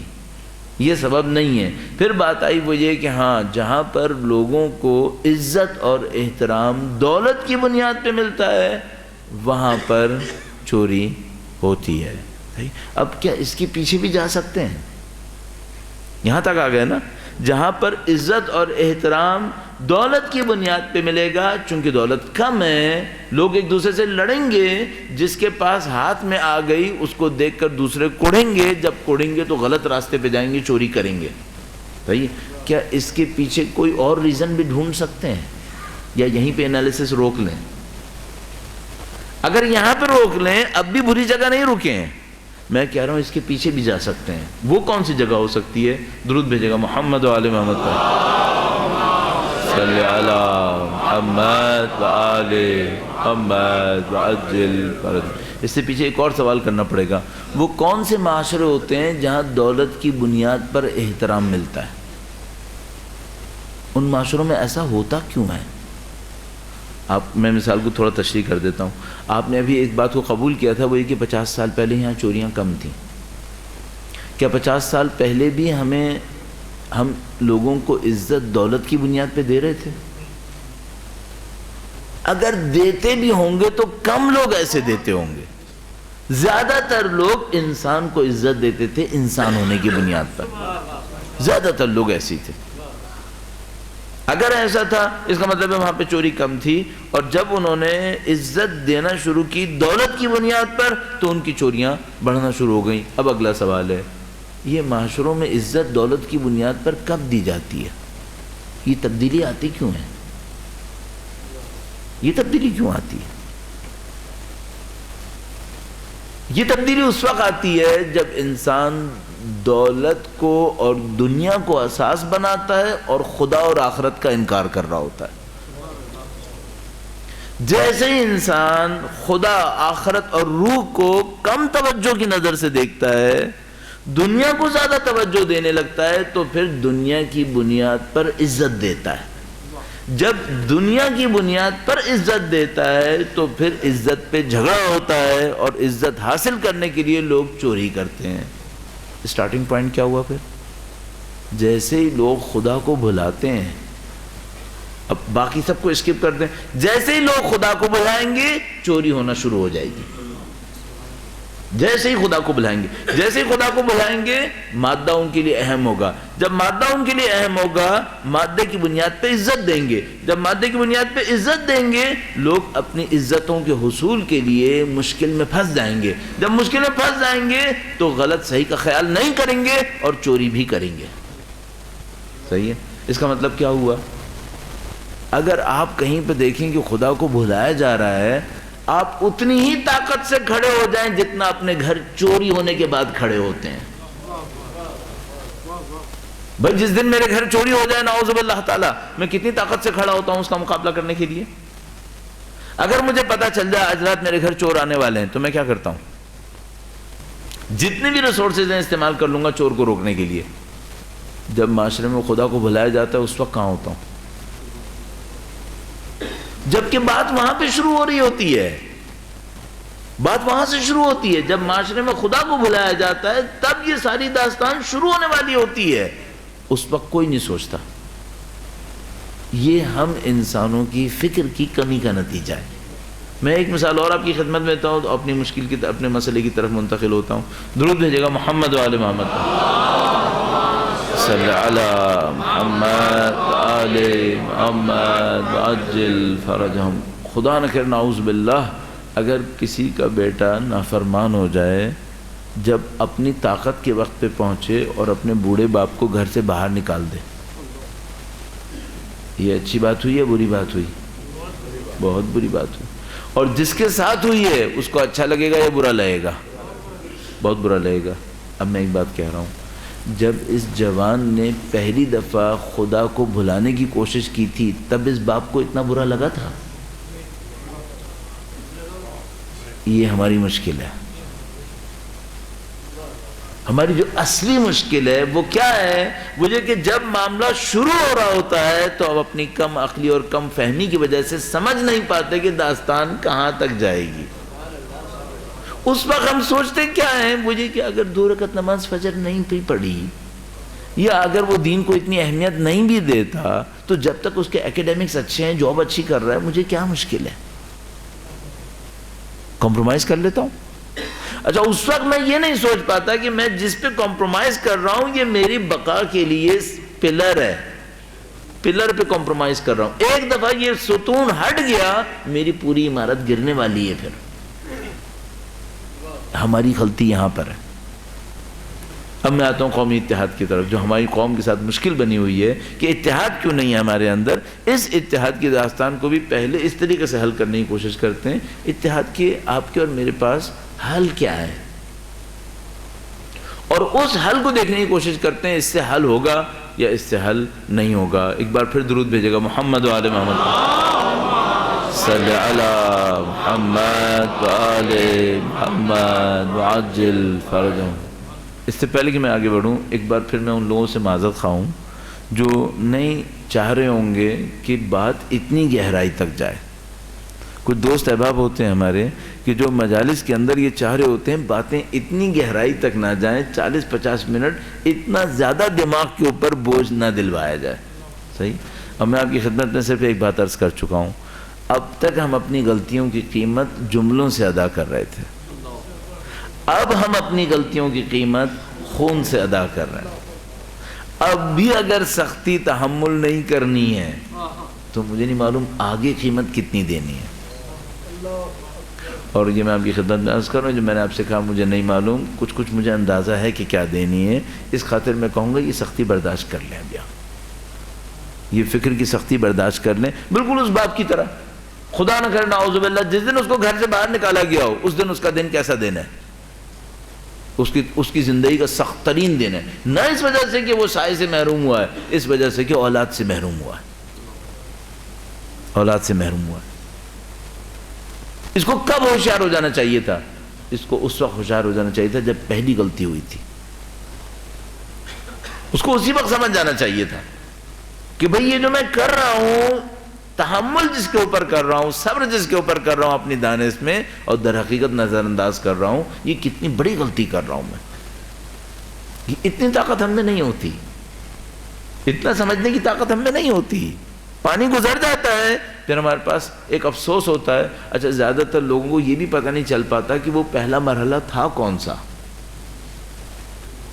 Speaker 3: یہ سبب نہیں ہے. پھر بات آئی وہ یہ کہ ہاں، جہاں پر لوگوں کو عزت اور احترام دولت کی بنیاد پہ ملتا ہے وہاں پر چوری ہوتی ہے. اب کیا اس کے پیچھے بھی جا سکتے ہیں؟ یہاں تک آ گئے نا، جہاں پر عزت اور احترام دولت کی بنیاد پہ ملے گا، چونکہ دولت کم ہے لوگ ایک دوسرے سے لڑیں گے، جس کے پاس ہاتھ میں آ گئی اس کو دیکھ کر دوسرے کوڑیں گے، جب کوڑیں گے تو غلط راستے پہ جائیں گے، چوری کریں گے. بھائی کیا اس کے پیچھے کوئی اور ریزن بھی ڈھونڈ سکتے ہیں یا یہیں پہ انالیسس روک لیں؟ اگر یہاں پہ روک لیں اب بھی بری جگہ نہیں رکے ہیں، میں کہہ رہا ہوں اس کے پیچھے بھی جا سکتے ہیں. وہ کون سی جگہ ہو سکتی ہے؟ درود بھیجے گا محمد و آل محمد پر، صلی علی محمد و آل محمد وعجل فرج. اس سے پیچھے ایک اور سوال کرنا پڑے گا، وہ کون سے معاشرے ہوتے ہیں جہاں دولت کی بنیاد پر احترام ملتا ہے؟ ان معاشروں میں ایسا ہوتا کیوں ہے؟ میں مثال کو تھوڑا تشریح کر دیتا ہوں. آپ نے ابھی ایک بات کو قبول کیا تھا، وہ یہ کہ 50 سال پہلے یہاں چوریاں کم تھیں. کیا 50 سال پہلے بھی ہم لوگوں کو عزت دولت کی بنیاد پہ دے رہے تھے؟ اگر دیتے بھی ہوں گے تو کم لوگ ایسے دیتے ہوں گے. زیادہ تر لوگ انسان کو عزت دیتے تھے انسان ہونے کی بنیاد پر. زیادہ تر لوگ ایسے تھے. اگر ایسا تھا اس کا مطلب ہے وہاں پہ چوری کم تھی، اور جب انہوں نے عزت دینا شروع کی دولت کی بنیاد پر تو ان کی چوریاں بڑھنا شروع ہو گئیں. اب اگلا سوال ہے، یہ معاشروں میں عزت دولت کی بنیاد پر کب دی جاتی ہے؟ یہ تبدیلی آتی کیوں ہے؟ یہ تبدیلی کیوں آتی ہے؟ یہ تبدیلی اس وقت آتی ہے جب انسان دولت کو اور دنیا کو اساس بناتا ہے اور خدا اور آخرت کا انکار کر رہا ہوتا ہے. جیسے ہی انسان خدا، آخرت اور روح کو کم توجہ کی نظر سے دیکھتا ہے، دنیا کو زیادہ توجہ دینے لگتا ہے، تو پھر دنیا کی بنیاد پر عزت دیتا ہے. جب دنیا کی بنیاد پر عزت دیتا ہے تو پھر عزت پہ جھگڑا ہوتا ہے، اور عزت حاصل کرنے کے لیے لوگ چوری کرتے ہیں. سٹارٹنگ پوائنٹ کیا ہوا؟ پھر جیسے ہی لوگ خدا کو بھلاتے ہیں، اب باقی سب کو اسکپ کر دیں، جیسے ہی لوگ خدا کو بھلائیں گے چوری ہونا شروع ہو جائے گی. جیسے ہی خدا کو بھلائیں گے، جیسے ہی خدا کو بھلائیں گے، مادہ ان کے لیے اہم ہوگا. جب مادہ ان کے لیے اہم ہوگا، مادے کی بنیاد پہ عزت دیں گے. جب مادے کی بنیاد پہ عزت دیں گے، لوگ اپنی عزتوں کے حصول کے لیے مشکل میں پھنس جائیں گے. جب مشکل میں پھنس جائیں گے تو غلط صحیح کا خیال نہیں کریں گے اور چوری بھی کریں گے. صحیح ہے؟ اس کا مطلب کیا ہوا؟ اگر آپ کہیں پہ دیکھیں کہ خدا کو بھلایا جا رہا ہے، آپ اتنی ہی طاقت سے کھڑے ہو جائیں جتنا اپنے گھر چوری ہونے کے بعد کھڑے ہوتے ہیں. بھائی جس دن میرے گھر چوری ہو جائے نعوذ باللہ تعالی، میں کتنی طاقت سے کھڑا ہوتا ہوں اس کا مقابلہ کرنے کے لیے. اگر مجھے پتا چل جائے آج رات میرے گھر چور آنے والے ہیں تو میں کیا کرتا ہوں؟ جتنے بھی ریسورسز ہیں استعمال کر لوں گا چور کو روکنے کے لیے. جب معاشرے میں خدا کو بھلایا جاتا ہے اس وقت کہاں ہوتا ہوں؟ جبکہ بات وہاں پہ شروع ہو رہی ہوتی ہے. بات وہاں سے شروع ہوتی ہے. جب معاشرے میں خدا کو بھلایا جاتا ہے تب یہ ساری داستان شروع ہونے والی ہوتی ہے. اس وقت کوئی نہیں سوچتا. یہ ہم انسانوں کی فکر کی کمی کا نتیجہ ہے. میں ایک مثال اور آپ کی خدمت میں دیتا ہوں تو اپنی مشکل کی اپنے مسئلے کی طرف منتقل ہوتا ہوں. درود بھیجے گا محمد و آل محمد، صلی علی محمد آل محمد عجل فرجہم. خدا نہ کرے نعوذ باللہ اگر کسی کا بیٹا نافرمان ہو جائے، جب اپنی طاقت کے وقت پہ پہنچے اور اپنے بوڑھے باپ کو گھر سے باہر نکال دے، یہ اچھی بات ہوئی یا بری بات ہوئی؟ بہت بری بات ہوئی. اور جس کے ساتھ ہوئی ہے اس کو اچھا لگے گا یا برا لگے گا؟ بہت برا لگے گا. اب میں ایک بات کہہ رہا ہوں، جب اس جوان نے پہلی دفعہ خدا کو بھلانے کی کوشش کی تھی تب اس باپ کو اتنا برا لگا تھا؟ یہ ہماری مشکل ہے. ہماری جو اصلی مشکل ہے وہ کیا ہے؟ وہ یہ کہ جب معاملہ شروع ہو رہا ہوتا ہے تو اب اپنی کم عقلی اور کم فہمی کی وجہ سے سمجھ نہیں پاتے کہ داستان کہاں تک جائے گی. اس وقت ہم سوچتے کیا ہیں؟ مجھے کہ اگر 2 رکعت نماز فجر نہیں بھی پڑھی، یا اگر وہ دین کو اتنی اہمیت نہیں بھی دیتا، تو جب تک اس کے ایکیڈیمکس اچھے ہیں، جاب اچھی کر رہا ہے، مجھے کیا مشکل ہے؟ کمپرومائز کر لیتا ہوں. اچھا اس وقت میں یہ نہیں سوچ پاتا کہ میں جس پہ کمپرومائز کر رہا ہوں یہ میری بقا کے لیے پلر ہے، پلر پہ کمپرومائز کر رہا ہوں. ایک دفعہ یہ ستون ہٹ گیا میری پوری عمارت گرنے والی ہے. پھر ہماری غلطی یہاں پر ہے. اب میں آتا ہوں قومی اتحاد کی طرف، جو ہماری قوم کے ساتھ مشکل بنی ہوئی ہے کہ اتحاد کیوں نہیں ہے ہمارے اندر. اس اتحاد کی داستان کو بھی پہلے اس طریقے سے حل کرنے کی کوشش کرتے ہیں. اتحاد کے آپ کے اور میرے پاس حل کیا ہے، اور اس حل کو دیکھنے کی کوشش کرتے ہیں اس سے حل ہوگا یا اس سے حل نہیں ہوگا. ایک بار پھر درود بھیجے گا محمد و آل محمد صلی علی محمد و آل محمد وعجل فرجهم. اس سے پہلے کہ میں آگے بڑھوں ایک بار پھر میں ان لوگوں سے معذرت خواہ ہوں جو نہیں چاہ رہے ہوں گے کہ بات اتنی گہرائی تک جائے. کچھ دوست احباب ہوتے ہیں ہمارے کہ جو مجالس کے اندر یہ چاہ رہے ہوتے ہیں باتیں اتنی گہرائی تک نہ جائیں، 40-50 منٹ اتنا زیادہ دماغ کے اوپر بوجھ نہ دلوایا جائے. صحیح. اب میں آپ کی خدمت میں صرف ایک بات عرض کر چکا ہوں، اب تک ہم اپنی غلطیوں کی قیمت جملوں سے ادا کر رہے تھے، اب ہم اپنی غلطیوں کی قیمت خون سے ادا کر رہے ہیں. اب بھی اگر سختی تحمل نہیں کرنی ہے تو مجھے نہیں معلوم آگے قیمت کتنی دینی ہے. اور یہ میں آپ کی خدمت میں عرض کر رہا ہوں، جو میں نے آپ سے کہا مجھے نہیں معلوم، کچھ مجھے اندازہ ہے کہ کیا دینی ہے. اس خاطر میں کہوں گا یہ سختی برداشت کر لیں. اب یہ فکر کی سختی برداشت کر لیں، بالکل اس باپ کی طرح. خدا نہ کرے نعوذ باللہ جس دن اس کو گھر سے باہر نکالا گیا ہو اس دن اس کا دن کیسا دن ہے، اس کی زندگی کا سخت ترین دن ہے. نہ اس وجہ سے کہ وہ سائے سے محروم ہوا ہے، اس وجہ سے کہ اولاد سے محروم ہوا ہے، اولاد سے محروم ہوا ہے. اس کو کب ہوشیار ہو جانا چاہیے تھا؟ اس کو اس وقت ہوشیار ہو جانا چاہیے تھا جب پہلی غلطی ہوئی تھی. اس کو اسی وقت سمجھ جانا چاہیے تھا کہ بھئی یہ جو میں کر رہا ہوں، تحمل جس کے اوپر کر رہا ہوں، صبر جس کے اوپر کر رہا ہوں اپنی دانش میں، اور در حقیقت نظر انداز کر رہا ہوں، یہ کتنی بڑی غلطی کر رہا ہوں میں. یہ اتنی طاقت ہم میں نہیں ہوتی، اتنا سمجھنے کی طاقت ہم میں نہیں ہوتی. پانی گزر جاتا ہے پھر ہمارے پاس ایک افسوس ہوتا ہے. اچھا زیادہ تر لوگوں کو یہ بھی پتہ نہیں چل پاتا کہ وہ پہلا مرحلہ تھا کون سا.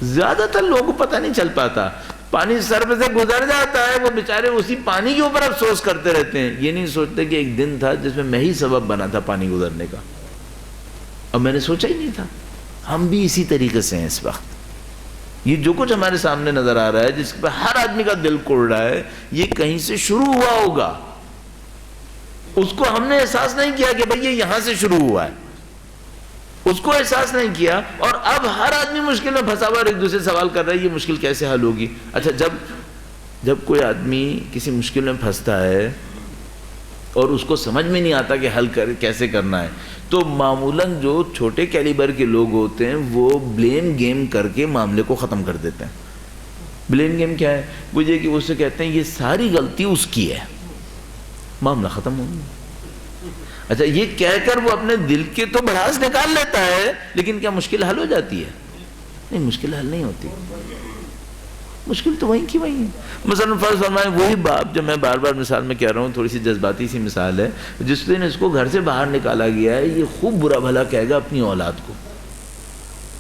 Speaker 3: زیادہ تر لوگوں کو پتہ نہیں چل پاتا. پانی سر پہ سے گزر جاتا ہے، وہ بیچارے اسی پانی کے اوپر افسوس کرتے رہتے ہیں. یہ نہیں سوچتے کہ ایک دن تھا جس میں ہی سبب بنا تھا پانی گزرنے کا، اب میں نے سوچا ہی نہیں تھا. ہم بھی اسی طریقے سے ہیں اس وقت. یہ جو کچھ ہمارے سامنے نظر آ رہا ہے، جس پہ ہر آدمی کا دل کوڑ رہا ہے، یہ کہیں سے شروع ہوا ہوگا. اس کو ہم نے احساس نہیں کیا کہ بھئی یہ یہاں سے شروع ہوا ہے، اس کو احساس نہیں کیا. اور اب ہر آدمی مشکل میں پھنسا ہوا اور ایک دوسرے سے سوال کر رہا ہے یہ مشکل کیسے حل ہوگی. اچھا جب کوئی آدمی کسی مشکل میں پھنستا ہے اور اس کو سمجھ میں نہیں آتا کہ حل کیسے کرنا ہے، تو معمولاً جو چھوٹے کیلیبر کے لوگ ہوتے ہیں وہ بلیم گیم کر کے معاملے کو ختم کر دیتے ہیں. بلیم گیم کیا ہے؟ وہ یہ کہ اسے کہتے ہیں یہ ساری غلطی اس کی ہے، معاملہ ختم ہو گیا. اچھا یہ کہہ کر وہ اپنے دل کے تو بڑھاس نکال لیتا ہے، لیکن کیا مشکل حل ہو جاتی ہے؟ نہیں، مشکل حل نہیں ہوتی. مشکل تو وہیں کی وہیں ہے. مثلا فرض فرمائیں وہی باپ، جو میں بار بار مثال میں کہہ رہا ہوں، تھوڑی سی جذباتی سی مثال ہے، جس دن اس کو گھر سے باہر نکالا گیا ہے یہ خوب برا بھلا کہے گا اپنی اولاد کو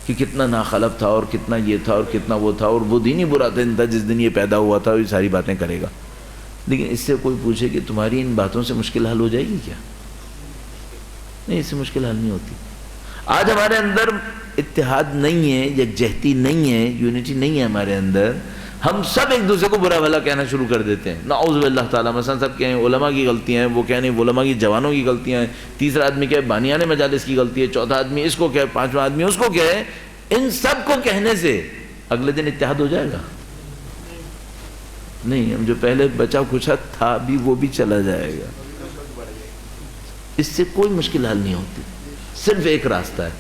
Speaker 3: کہ کتنا ناخلف تھا اور کتنا یہ تھا اور کتنا وہ تھا، اور وہ دن ہی برا دن تھا جس دن یہ پیدا ہوا تھا، یہ ساری باتیں کرے گا. لیکن اس سے کوئی پوچھے کہ تمہاری ان باتوں سے مشکل حل ہو جائے گی کیا؟ نہیں، اس سے مشکل حل نہیں ہوتی. آج ہمارے اندر اتحاد نہیں ہے، یکجہتی نہیں ہے، یونٹی نہیں ہے ہمارے اندر. ہم سب ایک دوسرے کو برا بھلا کہنا شروع کر دیتے ہیں، نعوذ باللہ تعالیٰ. مثلا سب کہیں علماء کی غلطیاں ہیں، وہ کہنے علماء کی جوانوں کی غلطیاں ہیں، تیسرا آدمی کہے بانیان مجالس کی غلطی ہے، چوتھا آدمی اس کو کہے، پانچواں آدمی اس کو کہے. ان سب کو کہنے سے اگلے دن اتحاد ہو جائے گا؟ نہیں. ہم جو پہلے بچا کچھ تھا بھی وہ بھی چلا جائے گا. اس سے کوئی مشکل حل نہیں ہوتی. صرف ایک راستہ ہے،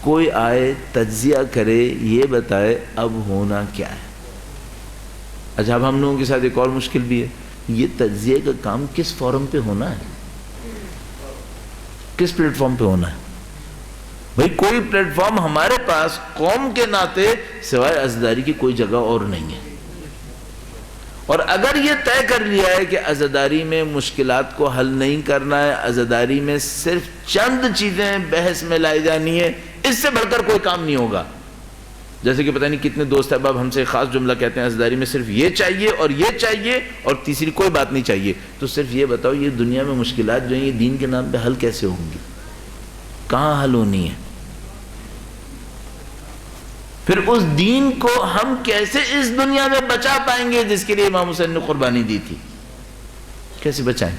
Speaker 3: کوئی آئے تجزیہ کرے، یہ بتائے اب ہونا کیا ہے. اچھا اب ہم لوگوں کے ساتھ ایک اور مشکل بھی ہے، یہ تجزیے کا کام کس فورم پہ ہونا ہے، کس پلیٹ فارم پہ ہونا ہے. بھئی کوئی پلیٹ فارم ہمارے پاس قوم کے ناطے سوائے عزاداری کی کوئی جگہ اور نہیں ہے. اور اگر یہ طے کر لیا ہے کہ عزاداری میں مشکلات کو حل نہیں کرنا ہے، عزاداری میں صرف چند چیزیں بحث میں لائی جانی ہے، اس سے بڑھ کر کوئی کام نہیں ہوگا. جیسے کہ پتہ نہیں کتنے دوست احباب ہم سے ایک خاص جملہ کہتے ہیں عزاداری میں صرف یہ چاہیے اور یہ چاہیے اور تیسری کوئی بات نہیں چاہیے. تو صرف یہ بتاؤ یہ دنیا میں مشکلات جو ہیں یہ دین کے نام پہ حل کیسے ہوں گی؟ کہاں حل ہونی ہے؟ پھر اس دین کو ہم کیسے اس دنیا میں بچا پائیں گے جس کے لیے امام حسین نے قربانی دی تھی؟ کیسے بچائیں؟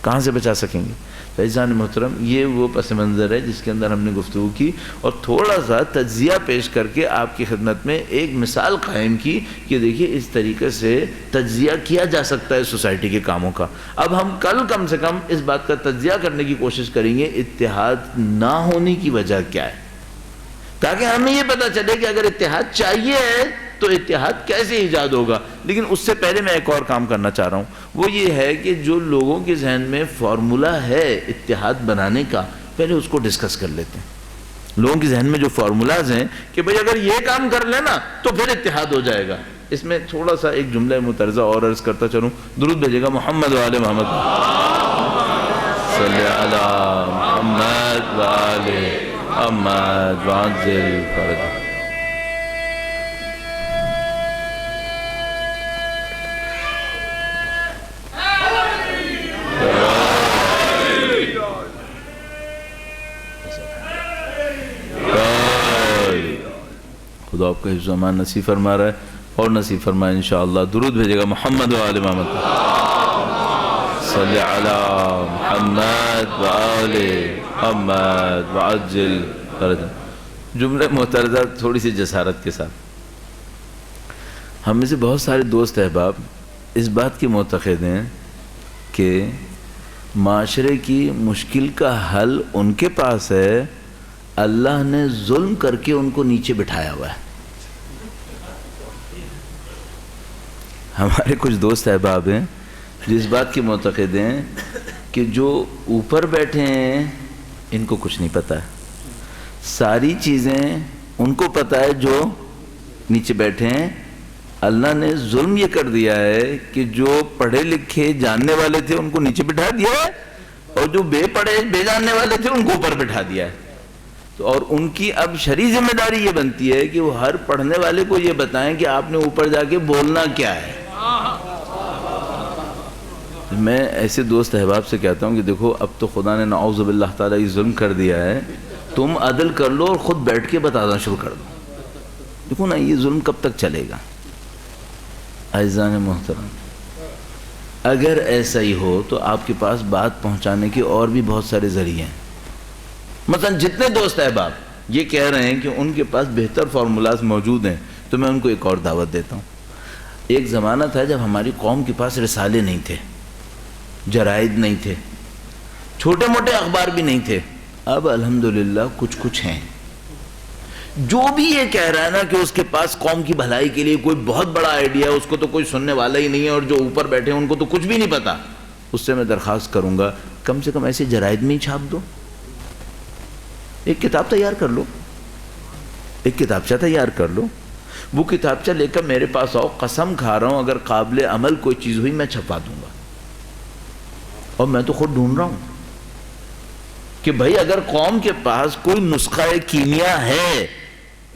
Speaker 3: کہاں سے بچا سکیں گے؟ عزیزان محترم، یہ وہ پس منظر ہے جس کے اندر ہم نے گفتگو کی اور تھوڑا سا تجزیہ پیش کر کے آپ کی خدمت میں ایک مثال قائم کی کہ دیکھیے اس طریقے سے تجزیہ کیا جا سکتا ہے سوسائٹی کے کاموں کا. اب ہم کل کم سے کم اس بات کا تجزیہ کرنے کی کوشش کریں گے اتحاد نہ ہونے کی وجہ کیا ہے، تاکہ ہمیں یہ پتہ چلے کہ اگر اتحاد چاہیے تو اتحاد کیسے ایجاد ہوگا. لیکن اس سے پہلے میں ایک اور کام کرنا چاہ رہا ہوں، وہ یہ ہے کہ جو لوگوں کے ذہن میں فارمولہ ہے اتحاد بنانے کا، پہلے اس کو ڈسکس کر لیتے ہیں. لوگوں کے ذہن میں جو فارمولاز ہیں کہ بھئی اگر یہ کام کر لینا تو پھر اتحاد ہو جائے گا. اس میں تھوڑا سا ایک جملہ مترجہ اور عرض کرتا چلوں. درود بھیجے گا محمد و آل محمد. صلی علی محمد و آل محمد وعجل فرجہ. خدا آپ کا حفظ و امان نصیب فرما رہا ہے اور نصیب فرمائے انشاءاللہ. درود بھیجے گا محمد و آل محمد. صلی علی محمد و آل محمد وعجل فرجہ. جملہ محترضہ تھوڑی سی جسارت کے ساتھ. ہم میں سے بہت سارے دوست احباب اس بات کے معتقد ہیں کہ معاشرے کی مشکل کا حل ان کے پاس ہے، اللہ نے ظلم کر کے ان کو نیچے بٹھایا ہوا ہے. ہمارے کچھ دوست احباب ہیں جو اس بات کے معتقد ہیں کہ جو اوپر بیٹھے ہیں ان کو کچھ نہیں پتہ ہے، ساری چیزیں ان کو پتہ ہے جو نیچے بیٹھے ہیں. اللہ نے ظلم یہ کر دیا ہے کہ جو پڑھے لکھے جاننے والے تھے ان کو نیچے بٹھا دیا ہے اور جو بے پڑھے بے جاننے والے تھے ان کو اوپر بٹھا دیا ہے. تو اور ان کی اب شرعی ذمہ داری یہ بنتی ہے کہ وہ ہر پڑھنے والے کو یہ بتائیں کہ آپ نے اوپر جا کے بولنا کیا ہے. میں ایسے دوست احباب سے کہتا ہوں کہ دیکھو اب تو خدا نے نعوذ باللہ تعالیٰ یہ ظلم کر دیا ہے، تم عدل کر لو اور خود بیٹھ کے بتانا شروع کر دو. دیکھو نا یہ ظلم کب تک چلے گا؟ عزیزان محترم، اگر ایسا ہی ہو تو آپ کے پاس بات پہنچانے کے اور بھی بہت سارے ذریعے ہیں. مثلا جتنے دوست احباب یہ کہہ رہے ہیں کہ ان کے پاس بہتر فارمولاز موجود ہیں تو میں ان کو ایک اور دعوت دیتا ہوں. ایک زمانہ تھا جب ہماری قوم کے پاس رسالے نہیں تھے، جرائد نہیں تھے، چھوٹے موٹے اخبار بھی نہیں تھے. اب الحمدللہ کچھ ہیں. جو بھی یہ کہہ رہا ہے نا کہ اس کے پاس قوم کی بھلائی کے لیے کوئی بہت بڑا آئیڈیا ہے، اس کو تو کوئی سننے والا ہی نہیں ہے، اور جو اوپر بیٹھے ہیں ان کو تو کچھ بھی نہیں پتا، اس سے میں درخواست کروں گا کم سے کم ایسے جرائد میں ہی چھاپ دو. ایک کتاب تیار کر لو، ایک کتابچہ تیار کر لو، وہ کتابچہ لے کر میرے پاس آؤ، قسم کھا رہا ہوں اگر قابل عمل کوئی چیز ہوئی میں چھپا دوں گا. اور میں تو خود ڈھونڈ رہا ہوں کہ بھائی اگر قوم کے پاس کوئی نسخہ کیمیا ہے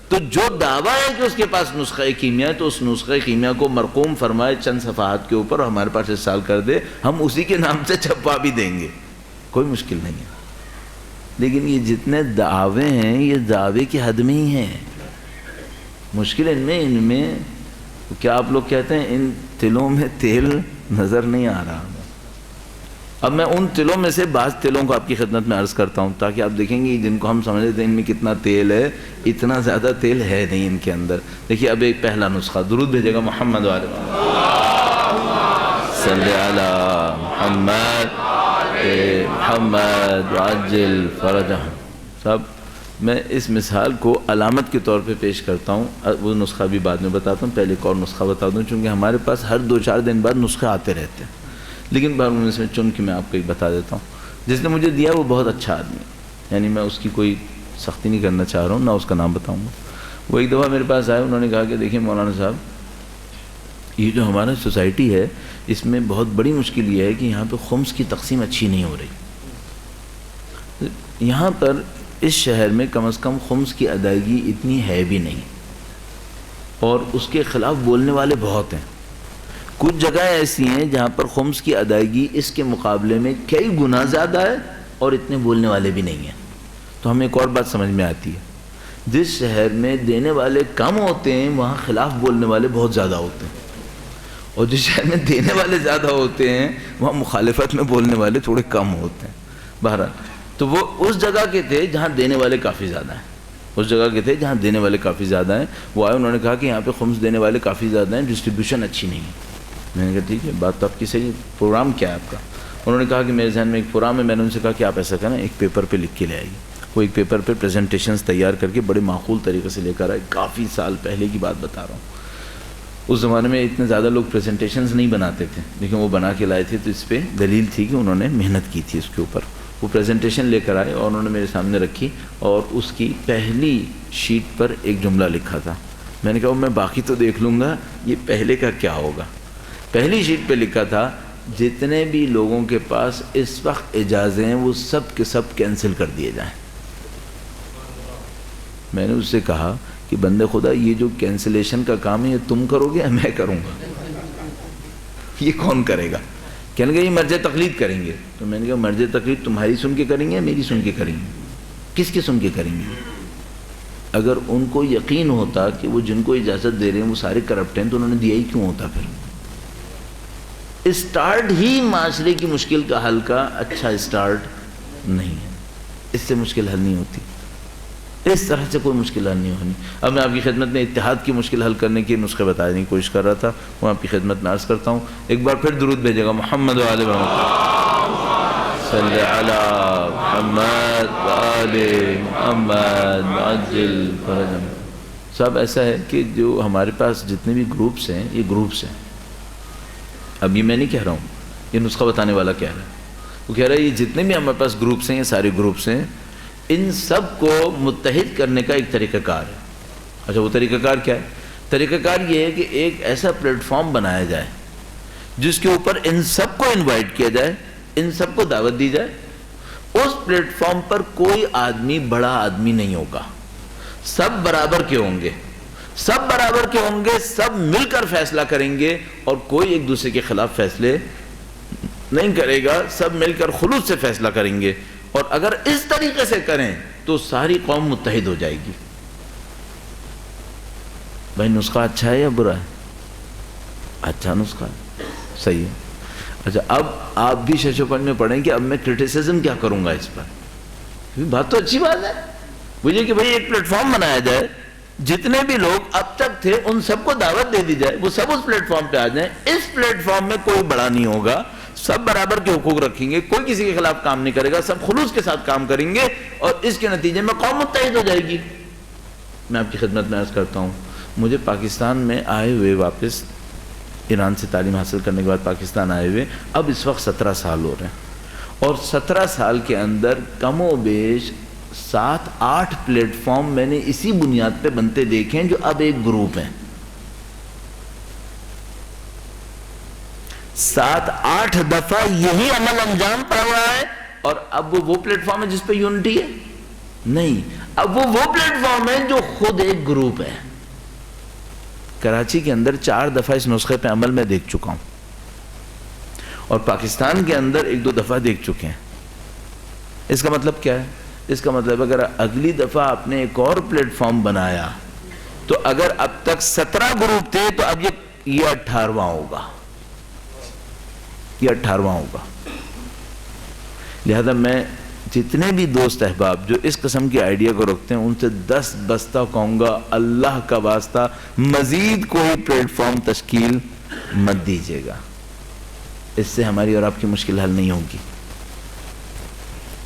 Speaker 3: تو جو دعویٰ ہے کہ اس کے پاس نسخہ کیمیا ہے تو اس نسخہ کیمیا کو مرقوم فرمائے چند صفحات کے اوپر ہمارے پاس ارسال کر دے، ہم اسی کے نام سے چھپا بھی دیں گے، کوئی مشکل نہیں ہے. لیکن یہ جتنے دعوے ہیں یہ دعوے کی حد میں ہی ہیں. مشکل ان میں کیا آپ لوگ کہتے ہیں ان تلوں میں تیل نظر نہیں آ رہا. اب میں ان تلوں میں سے بعض تلوں کو آپ کی خدمت میں عرض کرتا ہوں تاکہ آپ دیکھیں گے جن کو ہم سمجھتے ہیں ان میں کتنا تیل ہے، اتنا زیادہ تیل ہے نہیں ان کے اندر. دیکھیے اب ایک پہلا نسخہ. درود بھیجے گا محمد والے صلی علی محمد محمد وعجل فرجہ. صاحب میں اس مثال کو علامت کے طور پہ پیش کرتا ہوں، وہ نسخہ بھی بعد میں بتاتا ہوں، پہلے ایک اور نسخہ بتا دوں چونکہ ہمارے پاس ہر 2-4 دن بعد نسخے آتے رہتے ہیں. لیکن بار میں اس میں چن کے میں آپ کو ایک بتا دیتا ہوں. جس نے مجھے دیا وہ بہت اچھا آدمی ہے، یعنی میں اس کی کوئی سختی نہیں کرنا چاہ رہا ہوں، نہ اس کا نام بتاؤں گا. وہ ایک دفعہ میرے پاس آئے، انہوں نے کہا کہ دیکھیں مولانا صاحب یہ جو ہمارا سوسائٹی ہے اس میں بہت بڑی مشکل یہ ہے کہ یہاں پہ خمس کی تقسیم اچھی نہیں ہو رہی. یہاں پر اس شہر میں کم از کم خمس کی ادائیگی اتنی ہے بھی نہیں، اور اس کے خلاف بولنے والے بہت ہیں۔ کچھ جگہیں ایسی ہیں جہاں پر خمس کی ادائیگی اس کے مقابلے میں کئی گنا زیادہ ہے اور اتنے بولنے والے بھی نہیں ہیں۔ تو ہمیں ایک اور بات سمجھ میں آتی ہے، جس شہر میں دینے والے کم ہوتے ہیں وہاں خلاف بولنے والے بہت زیادہ ہوتے ہیں، اور جس شہر میں دینے والے زیادہ ہوتے ہیں وہاں مخالفت میں بولنے والے تھوڑے کم ہوتے ہیں۔ بہرحال تو وہ اس جگہ کے تھے جہاں دینے والے کافی زیادہ ہیں، اس جگہ کے تھے جہاں دینے والے کافی زیادہ ہیں۔ وہ آئے، انہوں نے کہا کہ یہاں پہ خمس دینے والے کافی زیادہ ہیں، ڈسٹریبیوشن اچھی نہیں ہے۔ میں نے کہا ٹھیک ہے، بات تو آپ کی صحیح ہے، پروگرام کیا ہے آپ کا؟ انہوں نے کہا کہ میرے ذہن میں ایک پروگرام ہے۔ میں نے ان سے کہا کہ آپ ایسا کریں، ایک پیپر پہ لکھ کے لے آئیے۔ وہ ایک پیپر پہ پریزنٹیشنز تیار کر کے بڑے معقول طریقے سے لے کر آئے۔ کافی سال پہلے کی بات بتا رہا ہوں، اس زمانے میں اتنے زیادہ لوگ پریزنٹیشنز نہیں بناتے تھے، لیکن وہ بنا کے لائے تھے، تو اس پہ دلیل تھی کہ انہوں نے محنت کی تھی اس کے اوپر۔ وہ پریزنٹیشن لے کر آئے اور انہوں نے میرے سامنے رکھی، اور اس کی پہلی شیٹ پر ایک جملہ لکھا تھا۔ میں نے کہا میں باقی تو دیکھ لوں گا، یہ پہلے کا کیا ہوگا؟ پہلی شیٹ پہ لکھا تھا جتنے بھی لوگوں کے پاس اس وقت اجازتیں ہیں وہ سب کے سب کینسل کر دیے جائیں۔ میں نے اس سے کہا کہ بندے خدا، یہ جو کینسلیشن کا کام ہے یہ تم کرو گے یا میں کروں گا؟ یہ کون کرے گا؟ کہنے لگے یہ مرجع تقلید کریں گے۔ تو میں نے کہا مرجع تقلید تمہاری سن کے کریں گے یا میری سن کے کریں گے؟ کس کی سن کے کریں گے؟ اگر ان کو یقین ہوتا کہ وہ جن کو اجازت دے رہے ہیں وہ سارے کرپٹ ہیں تو انہوں نے دیا ہی کیوں ہوتا؟ پھر اسٹارٹ ہی معاشرے کی مشکل کا حل کا اچھا اسٹارٹ نہیں ہے، اس سے مشکل حل نہیں ہوتی، اس طرح سے کوئی مشکل حل نہیں ہونی۔ اب میں آپ کی خدمت میں اتحاد کی مشکل حل کرنے کے نسخے بتانے کی کوشش کر رہا تھا، وہ آپ کی خدمت میں عرض کرتا ہوں۔ ایک بار پھر درود بھیجے گا محمد و آل محمد، صلی علی محمد و آل محمد عجل فرجهم۔ صاحب ایسا ہے کہ جو ہمارے پاس جتنے بھی گروپس ہیں یہ گروپس ہیں، اب یہ میں نہیں کہہ رہا ہوں، یہ نسخہ بتانے والا کہہ رہا ہے، وہ کہہ رہا ہے یہ جتنے بھی ہمارے پاس گروپس ہیں یہ سارے گروپس ہیں، ان سب کو متحد کرنے کا ایک طریقہ کار ہے۔ اچھا وہ طریقہ کار کیا ہے؟ طریقہ کار یہ ہے کہ ایک ایسا پلیٹ فارم بنایا جائے جس کے اوپر ان سب کو انوائٹ کیا جائے، ان سب کو دعوت دی جائے۔ اس پلیٹ فارم پر کوئی آدمی بڑا آدمی نہیں ہوگا، سب برابر کے ہوں گے، سب برابر کے ہوں گے، سب مل کر فیصلہ کریں گے، اور کوئی ایک دوسرے کے خلاف فیصلے نہیں کرے گا، سب مل کر خلوص سے فیصلہ کریں گے۔ اور اگر اس طریقے سے کریں تو ساری قوم متحد ہو جائے گی۔ بھائی نسخہ اچھا ہے یا برا ہے؟ اچھا نسخہ ہے، صحیح ہے۔ اچھا اب آپ بھی ششوپن میں پڑھیں کہ اب میں کرٹیسزم کیا کروں گا اس پر؟ بات تو اچھی بات ہے، مجھے کہ بھائی ایک پلیٹ فارم بنایا جائے، جتنے بھی لوگ اب تک تھے ان سب کو دعوت دے دی جائے، وہ سب اس پلیٹ فارم پہ آ جائیں۔ اس پلیٹ فارم میں کوئی بڑا نہیں ہوگا، سب برابر کے حقوق رکھیں گے، کوئی کسی کے خلاف کام نہیں کرے گا، سب خلوص کے ساتھ کام کریں گے، اور اس کے نتیجے میں قوم متحد ہو جائے گی۔ میں آپ کی خدمت میں عرض کرتا ہوں، مجھے پاکستان میں آئے ہوئے واپس ایران سے تعلیم حاصل کرنے کے بعد پاکستان آئے ہوئے اب اس وقت 17 سال ہو رہے ہیں، اور 17 سال کے اندر کم و بیش 7-8 پلیٹ فارم میں نے اسی بنیاد پہ بنتے دیکھے ہیں جو اب ایک گروپ ہیں۔ 7-8 دفعہ یہی عمل انجام پا رہا ہے، اور اب وہ پلیٹ فارم ہے جس پہ یونٹی ہے؟ نہیں، اب وہ پلیٹ فارم ہے جو خود ایک گروپ ہے۔ کراچی کے اندر 4 دفعہ اس نسخے پہ عمل میں دیکھ چکا ہوں، اور پاکستان کے اندر 1-2 دفعہ دیکھ چکے ہیں۔ اس کا مطلب کیا ہے؟ اس کا مطلب اگر اگلی دفعہ آپ نے ایک اور پلیٹ فارم بنایا تو اگر اب تک 17 گروپ تھے تو اب یہ 18واں ہوگا، یہ 18واں ہوگا۔ لہذا میں جتنے بھی دوست احباب جو اس قسم کی آئیڈیا کو رکھتے ہیں ان سے 10 بستہ کہوں گا، اللہ کا واسطہ مزید کوئی پلیٹ فارم تشکیل مت دیجیے گا، اس سے ہماری اور آپ کی مشکل حل نہیں ہوگی،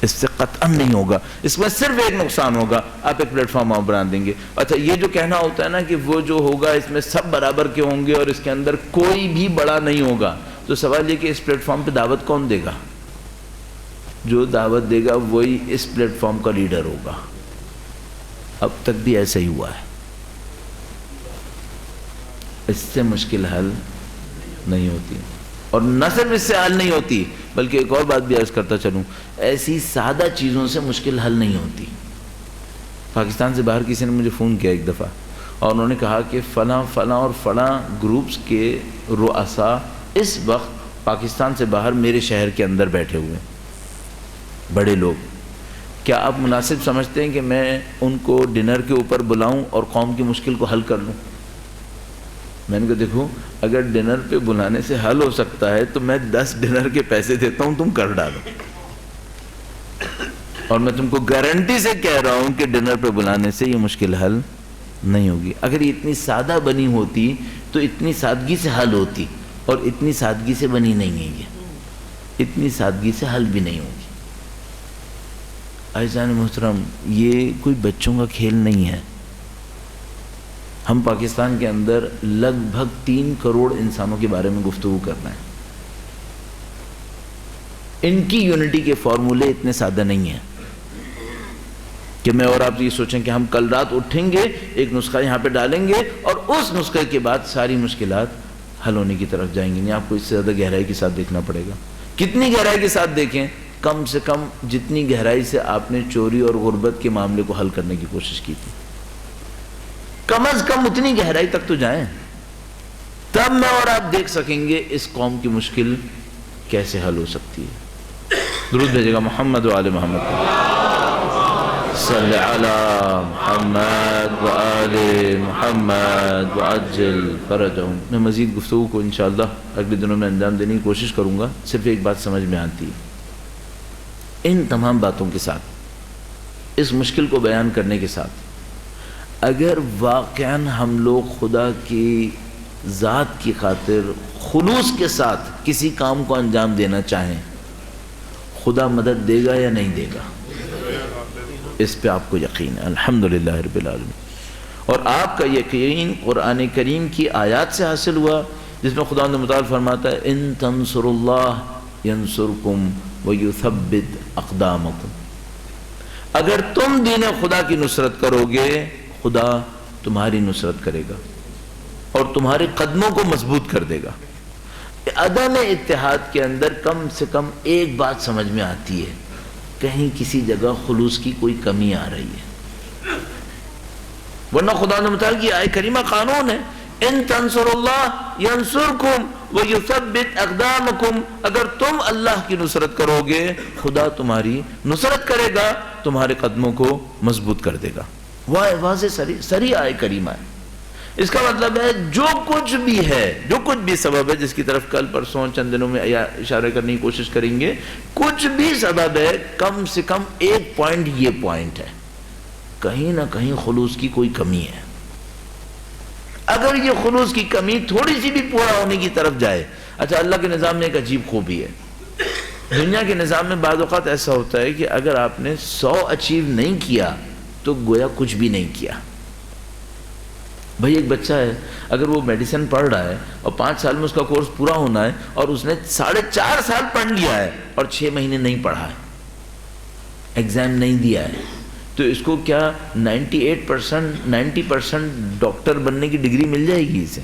Speaker 3: اس سے قطعاً نہیں ہوگا۔ اس میں صرف ایک نقصان ہوگا، آپ ایک پلیٹ فارم بنا دیں گے۔ اچھا یہ جو کہنا ہوتا ہے نا کہ وہ جو ہوگا اس میں سب برابر کے ہوں گے اور اس کے اندر کوئی بھی بڑا نہیں ہوگا، تو سوال یہ کہ اس پلیٹ فارم پہ دعوت کون دے گا؟ جو دعوت دے گا وہی اس پلیٹ فارم کا لیڈر ہوگا۔ اب تک بھی ایسا ہی ہوا ہے، اس سے مشکل حل نہیں ہوتی، اور نہ صرف اس سے حل نہیں ہوتی بلکہ ایک اور بات بھی عرض کرتا چلوں، ایسی سادہ چیزوں سے مشکل حل نہیں ہوتی۔ پاکستان سے باہر کسی نے مجھے فون کیا ایک دفعہ اور انہوں نے کہا کہ فلاں فلاں اور فلاں گروپس کے رؤساء اس وقت پاکستان سے باہر میرے شہر کے اندر بیٹھے ہوئے ہیں، بڑے لوگ، کیا آپ مناسب سمجھتے ہیں کہ میں ان کو ڈنر کے اوپر بلاؤں اور قوم کی مشکل کو حل کر لوں؟ میں نے کہا دیکھو اگر ڈنر پہ بلانے سے حل ہو سکتا ہے تو میں 10 ڈنر کے پیسے دیتا ہوں، تم کر ڈالو، اور میں تم کو گارنٹی سے کہہ رہا ہوں کہ ڈنر پہ بلانے سے یہ مشکل حل نہیں ہوگی۔ اگر یہ اتنی سادہ بنی ہوتی تو اتنی سادگی سے حل ہوتی، اور اتنی سادگی سے بنی نہیں ہے، یہ اتنی سادگی سے حل بھی نہیں ہوگی۔ عزیزان محترم، یہ کوئی بچوں کا کھیل نہیں ہے۔ ہم پاکستان کے اندر لگ بھگ 3 کروڑ انسانوں کے بارے میں گفتگو کر رہے ہیں۔ ان کی یونٹی کے فارمولے اتنے سادہ نہیں ہیں کہ میں اور آپ یہ سوچیں کہ ہم کل رات اٹھیں گے، ایک نسخہ یہاں پہ ڈالیں گے اور اس نسخے کے بعد ساری مشکلات حل ہونے کی طرف جائیں گی۔ نہیں، آپ کو اس سے زیادہ گہرائی کے ساتھ دیکھنا پڑے گا۔ کتنی گہرائی کے ساتھ دیکھیں؟ کم سے کم جتنی گہرائی سے آپ نے چوری اور غربت کے معاملے کو حل کرنے کی کوشش کی تھی، کم از کم اتنی گہرائی تک تو جائیں، تب میں اور آپ دیکھ سکیں گے اس قوم کی مشکل کیسے حل ہو سکتی ہے۔ درود بھیجے گا محمد و آل محمد، صلی علی محمد و آل محمد وعجل فرجہم۔ میں مزید گفتگو کو انشاءاللہ اگلے دنوں میں انجام دینے کی کوشش کروں گا۔ صرف ایک بات سمجھ میں آتی ہے، ان تمام باتوں کے ساتھ، اس مشکل کو بیان کرنے کے ساتھ، اگر واقعاً ہم لوگ خدا کی ذات کی خاطر خلوص کے ساتھ کسی کام کو انجام دینا چاہیں، خدا مدد دے گا یا نہیں دے گا؟ اس پہ آپ کو یقین ہے، الحمدللہ رب العالمین۔ اور آپ کا یقین قرآن کریم کی آیات سے حاصل ہوا، جس میں خدا متعال فرماتا ہے ان تنصروا اللہ ینصرکم ویثبت اقدامکم، اگر تم دین خدا کی نصرت کرو گے خدا تمہاری نصرت کرے گا اور تمہارے قدموں کو مضبوط کر دے گا۔ عدم اتحاد کے اندر کم سے کم ایک بات سمجھ میں آتی ہے، کہیں کسی جگہ خلوص کی کوئی کمی آ رہی ہے، ورنہ خدا نے متعال کی آیت کریمہ قانون ہے، ان تنصر اللہ ینصرکم ویثبت اقدامکم، اگر تم اللہ کی نصرت کرو گے خدا تمہاری نصرت کرے گا، تمہارے قدموں کو مضبوط کر دے گا۔ واضح سری آیت کریمہ ہے۔ اس کا مطلب ہے جو کچھ بھی ہے، جو کچھ بھی سبب ہے، جس کی طرف کل پرسوں چند دنوں میں اشارہ کرنے کی کوشش کریں گے، کچھ بھی سبب ہے، کم سے کم ایک پوائنٹ یہ پوائنٹ ہے، کہیں نہ کہیں خلوص کی کوئی کمی ہے۔ اگر یہ خلوص کی کمی تھوڑی سی بھی پورا ہونے کی طرف جائے، اچھا اللہ کے نظام میں ایک عجیب خوبی ہے، دنیا کے نظام میں بعض اوقات ایسا ہوتا ہے کہ اگر آپ نے 100 اچیو نہیں کیا تو گویا کچھ بھی نہیں کیا۔ بھائی ایک بچہ ہے، اگر وہ میڈیسن پڑھ رہا ہے اور 5 سال میں اس کا کورس پورا ہونا ہے اور اس نے 4.5 سال پڑھ لیا ہے اور 6 مہینے نہیں پڑھا ہے، ایگزام نہیں دیا ہے، تو اس کو کیا 90% ڈاکٹر بننے کی ڈگری مل جائے گی اسے؟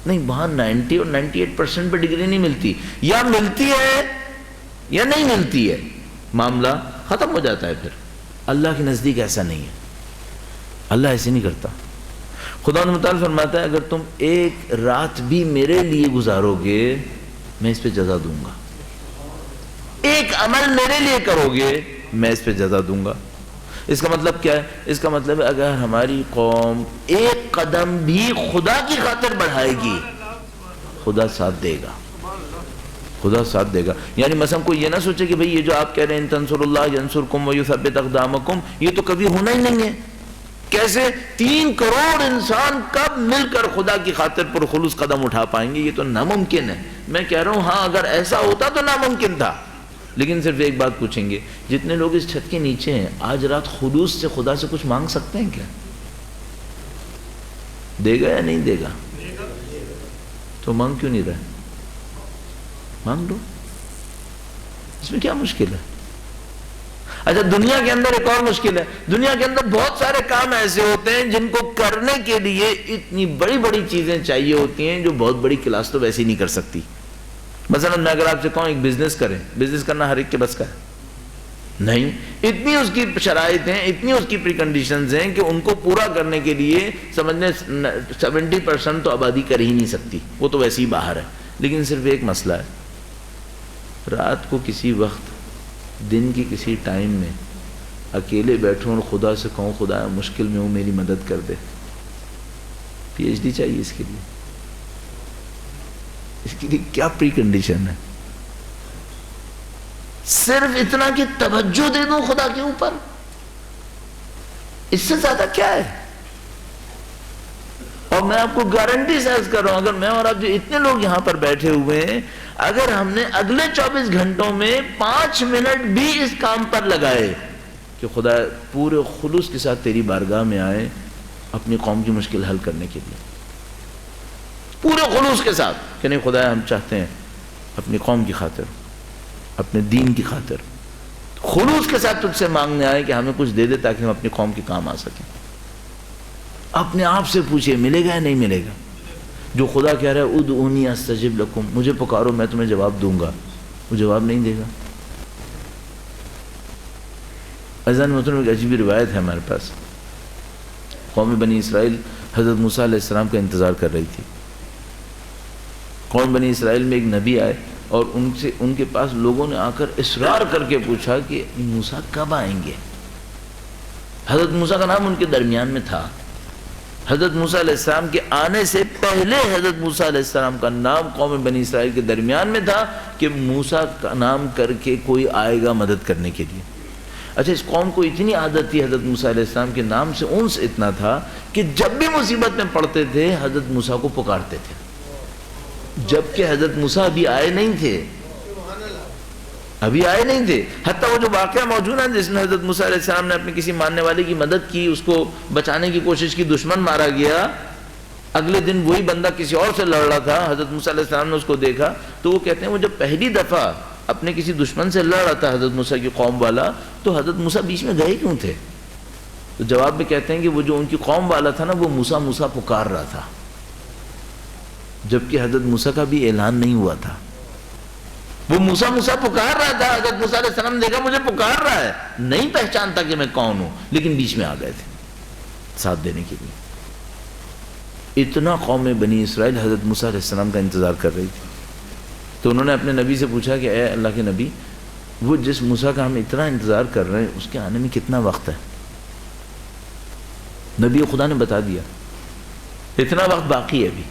Speaker 3: نہیں، وہاں 90 اور 98% پہ ڈگری نہیں ملتی، یا ملتی ہے یا نہیں ملتی ہے، معاملہ ختم ہو جاتا ہے۔ پھر اللہ کے نزدیک ایسا نہیں ہے، اللہ ایسے نہیں کرتا۔ خدا متعال فرماتا ہے اگر تم ایک رات بھی میرے لیے گزارو گے میں اس پہ جزا دوں گا، ایک عمل میرے لیے کرو گے میں اس پہ جزا دوں گا۔ اس کا مطلب کیا ہے؟ اس کا مطلب ہے اگر ہماری قوم ایک قدم بھی خدا کی خاطر بڑھائے گی خدا ساتھ دے گا، خدا ساتھ دے گا۔ یعنی مثلا کوئی یہ نہ سوچے کہ بھئی یہ جو آپ کہہ رہے ہیں ان تنصروا اللہ ینصرکم ویثبت اقدامکم، یہ تو کبھی ہونا ہی نہیں ہے۔ کیسے 3 کروڑ انسان کب مل کر خدا کی خاطر پر خلوص قدم اٹھا پائیں گے؟ یہ تو ناممکن ہے۔ میں کہہ رہا ہوں ہاں اگر ایسا ہوتا تو ناممکن تھا، لیکن صرف ایک بات پوچھیں گے، جتنے لوگ اس چھت کے نیچے ہیں آج رات خلوص سے خدا سے کچھ مانگ سکتے ہیں کیا؟ دے گا یا نہیں دے گا؟ تو مانگ کیوں نہیں رہے؟ مانگ لو، اس میں کیا مشکل ہے؟ اچھا دنیا کے اندر ایک اور مشکل ہے، دنیا کے اندر بہت سارے کام ایسے ہوتے ہیں جن کو کرنے کے لیے اتنی بڑی بڑی چیزیں چاہیے ہوتی ہیں جو بہت بڑی کلاس تو ویسے ہی نہیں کر سکتی۔ مثلا میں اگر آپ سے کہوں ایک بزنس کریں، بزنس کرنا ہر ایک کے بس کا ہے، نہیں، اتنی اس کی شرائط ہیں، اتنی اس کی پری کنڈیشنز ہیں کہ ان کو پورا کرنے کے لیے سمجھنے 70% تو آبادی کر ہی نہیں سکتی، وہ تو ویسے ہی باہر ہے۔ لیکن صرف ایک مسئلہ ہے، رات کو کسی وقت، دن کی کسی ٹائم میں اکیلے بیٹھوں اور خدا سے کہوں خدا مشکل میں ہوں میری مدد کر دے، پی ایچ ڈی چاہیے اس کے لیے؟ اس کے لیے کیا پری کنڈیشن ہے؟ صرف اتنا کہ توجہ دے دوں خدا کے اوپر، اس سے زیادہ کیا ہے؟ اور میں آپ کو گارنٹی سے عرض کر رہا ہوں، اگر میں اور آپ جو اتنے لوگ یہاں پر بیٹھے ہوئے ہیں، اگر ہم نے اگلے 24 گھنٹوں میں 5 منٹ بھی اس کام پر لگائے کہ خدا پورے خلوص کے ساتھ تیری بارگاہ میں آئے اپنی قوم کی مشکل حل کرنے کے لیے، پورے خلوص کے ساتھ کہ نہیں خدا ہم چاہتے ہیں اپنی قوم کی خاطر، اپنے دین کی خاطر، خلوص کے ساتھ تجھ سے مانگنے آئے کہ ہمیں کچھ دے دے تاکہ ہم اپنی قوم کے کام آ سکیں۔ اپنے آپ سے پوچھئے ملے گا یا نہیں ملے گا؟ جو خدا کہہ رہا ہے ادعونی استجب لکم، مجھے پکارو میں تمہیں جواب دوں گا، وہ جواب نہیں دے گا۔ عزیزان محترم، ایک عجیب روایت ہے ہمارے پاس، قوم بنی اسرائیل حضرت موسیٰ علیہ السلام کا انتظار کر رہی تھی۔ قوم بنی اسرائیل میں ایک نبی آئے اور ان کے پاس لوگوں نے آ کر اصرار کر کے پوچھا کہ موسیٰ کب آئیں گے؟ حضرت موسیٰ کا نام ان کے درمیان میں تھا۔ حضرت موسیٰ علیہ السلام کے آنے سے پہلے حضرت موسیٰ علیہ السلام کا نام قوم بنی اسرائیل کے درمیان میں تھا کہ موسیٰ کا نام کر کے کوئی آئے گا مدد کرنے کے لیے۔ اچھا، اس قوم کو اتنی عادت تھی حضرت موسیٰ علیہ السلام کے نام سے انس اتنا تھا کہ جب بھی مصیبت میں پڑتے تھے حضرت موسیٰ کو پکارتے تھے، جبکہ حضرت موسیٰ ابھی آئے نہیں تھے، ابھی آئے نہیں تھے۔ حتیٰ وہ جو واقعہ موجود ہے جس میں حضرت موسیٰ علیہ السلام نے اپنے کسی ماننے والے کی مدد کی، اس کو بچانے کی کوشش کی، دشمن مارا گیا، اگلے دن وہی بندہ کسی اور سے لڑ رہا تھا، حضرت موسیٰ علیہ السلام نے اس کو دیکھا تو وہ کہتے ہیں وہ جب پہلی دفعہ اپنے کسی دشمن سے لڑ رہا تھا حضرت موسیٰ کی قوم والا، تو حضرت موسیٰ بیچ میں گئے کیوں تھے؟ تو جواب میں کہتے ہیں کہ وہ جو ان کی قوم والا تھا نا، وہ موسیٰ موسیٰ پکار رہا تھا، جبکہ حضرت موسیٰ کا بھی اعلان نہیں ہوا تھا۔ وہ موسیٰ موسیٰ پکار رہا تھا، حضرت موسیٰ علیہ السلام نے دیکھا مجھے پکار رہا ہے، نہیں پہچانتا کہ میں کون ہوں، لیکن بیچ میں آ گئے تھے ساتھ دینے کے لیے۔ اتنا قوم بنی اسرائیل حضرت موسیٰ علیہ السلام کا انتظار کر رہی تھی۔ تو انہوں نے اپنے نبی سے پوچھا کہ اے اللہ کے نبی، وہ جس موسیٰ کا ہم اتنا انتظار کر رہے ہیں اس کے آنے میں کتنا وقت ہے؟ نبی خدا نے بتا دیا اتنا وقت باقی ہے ابھی۔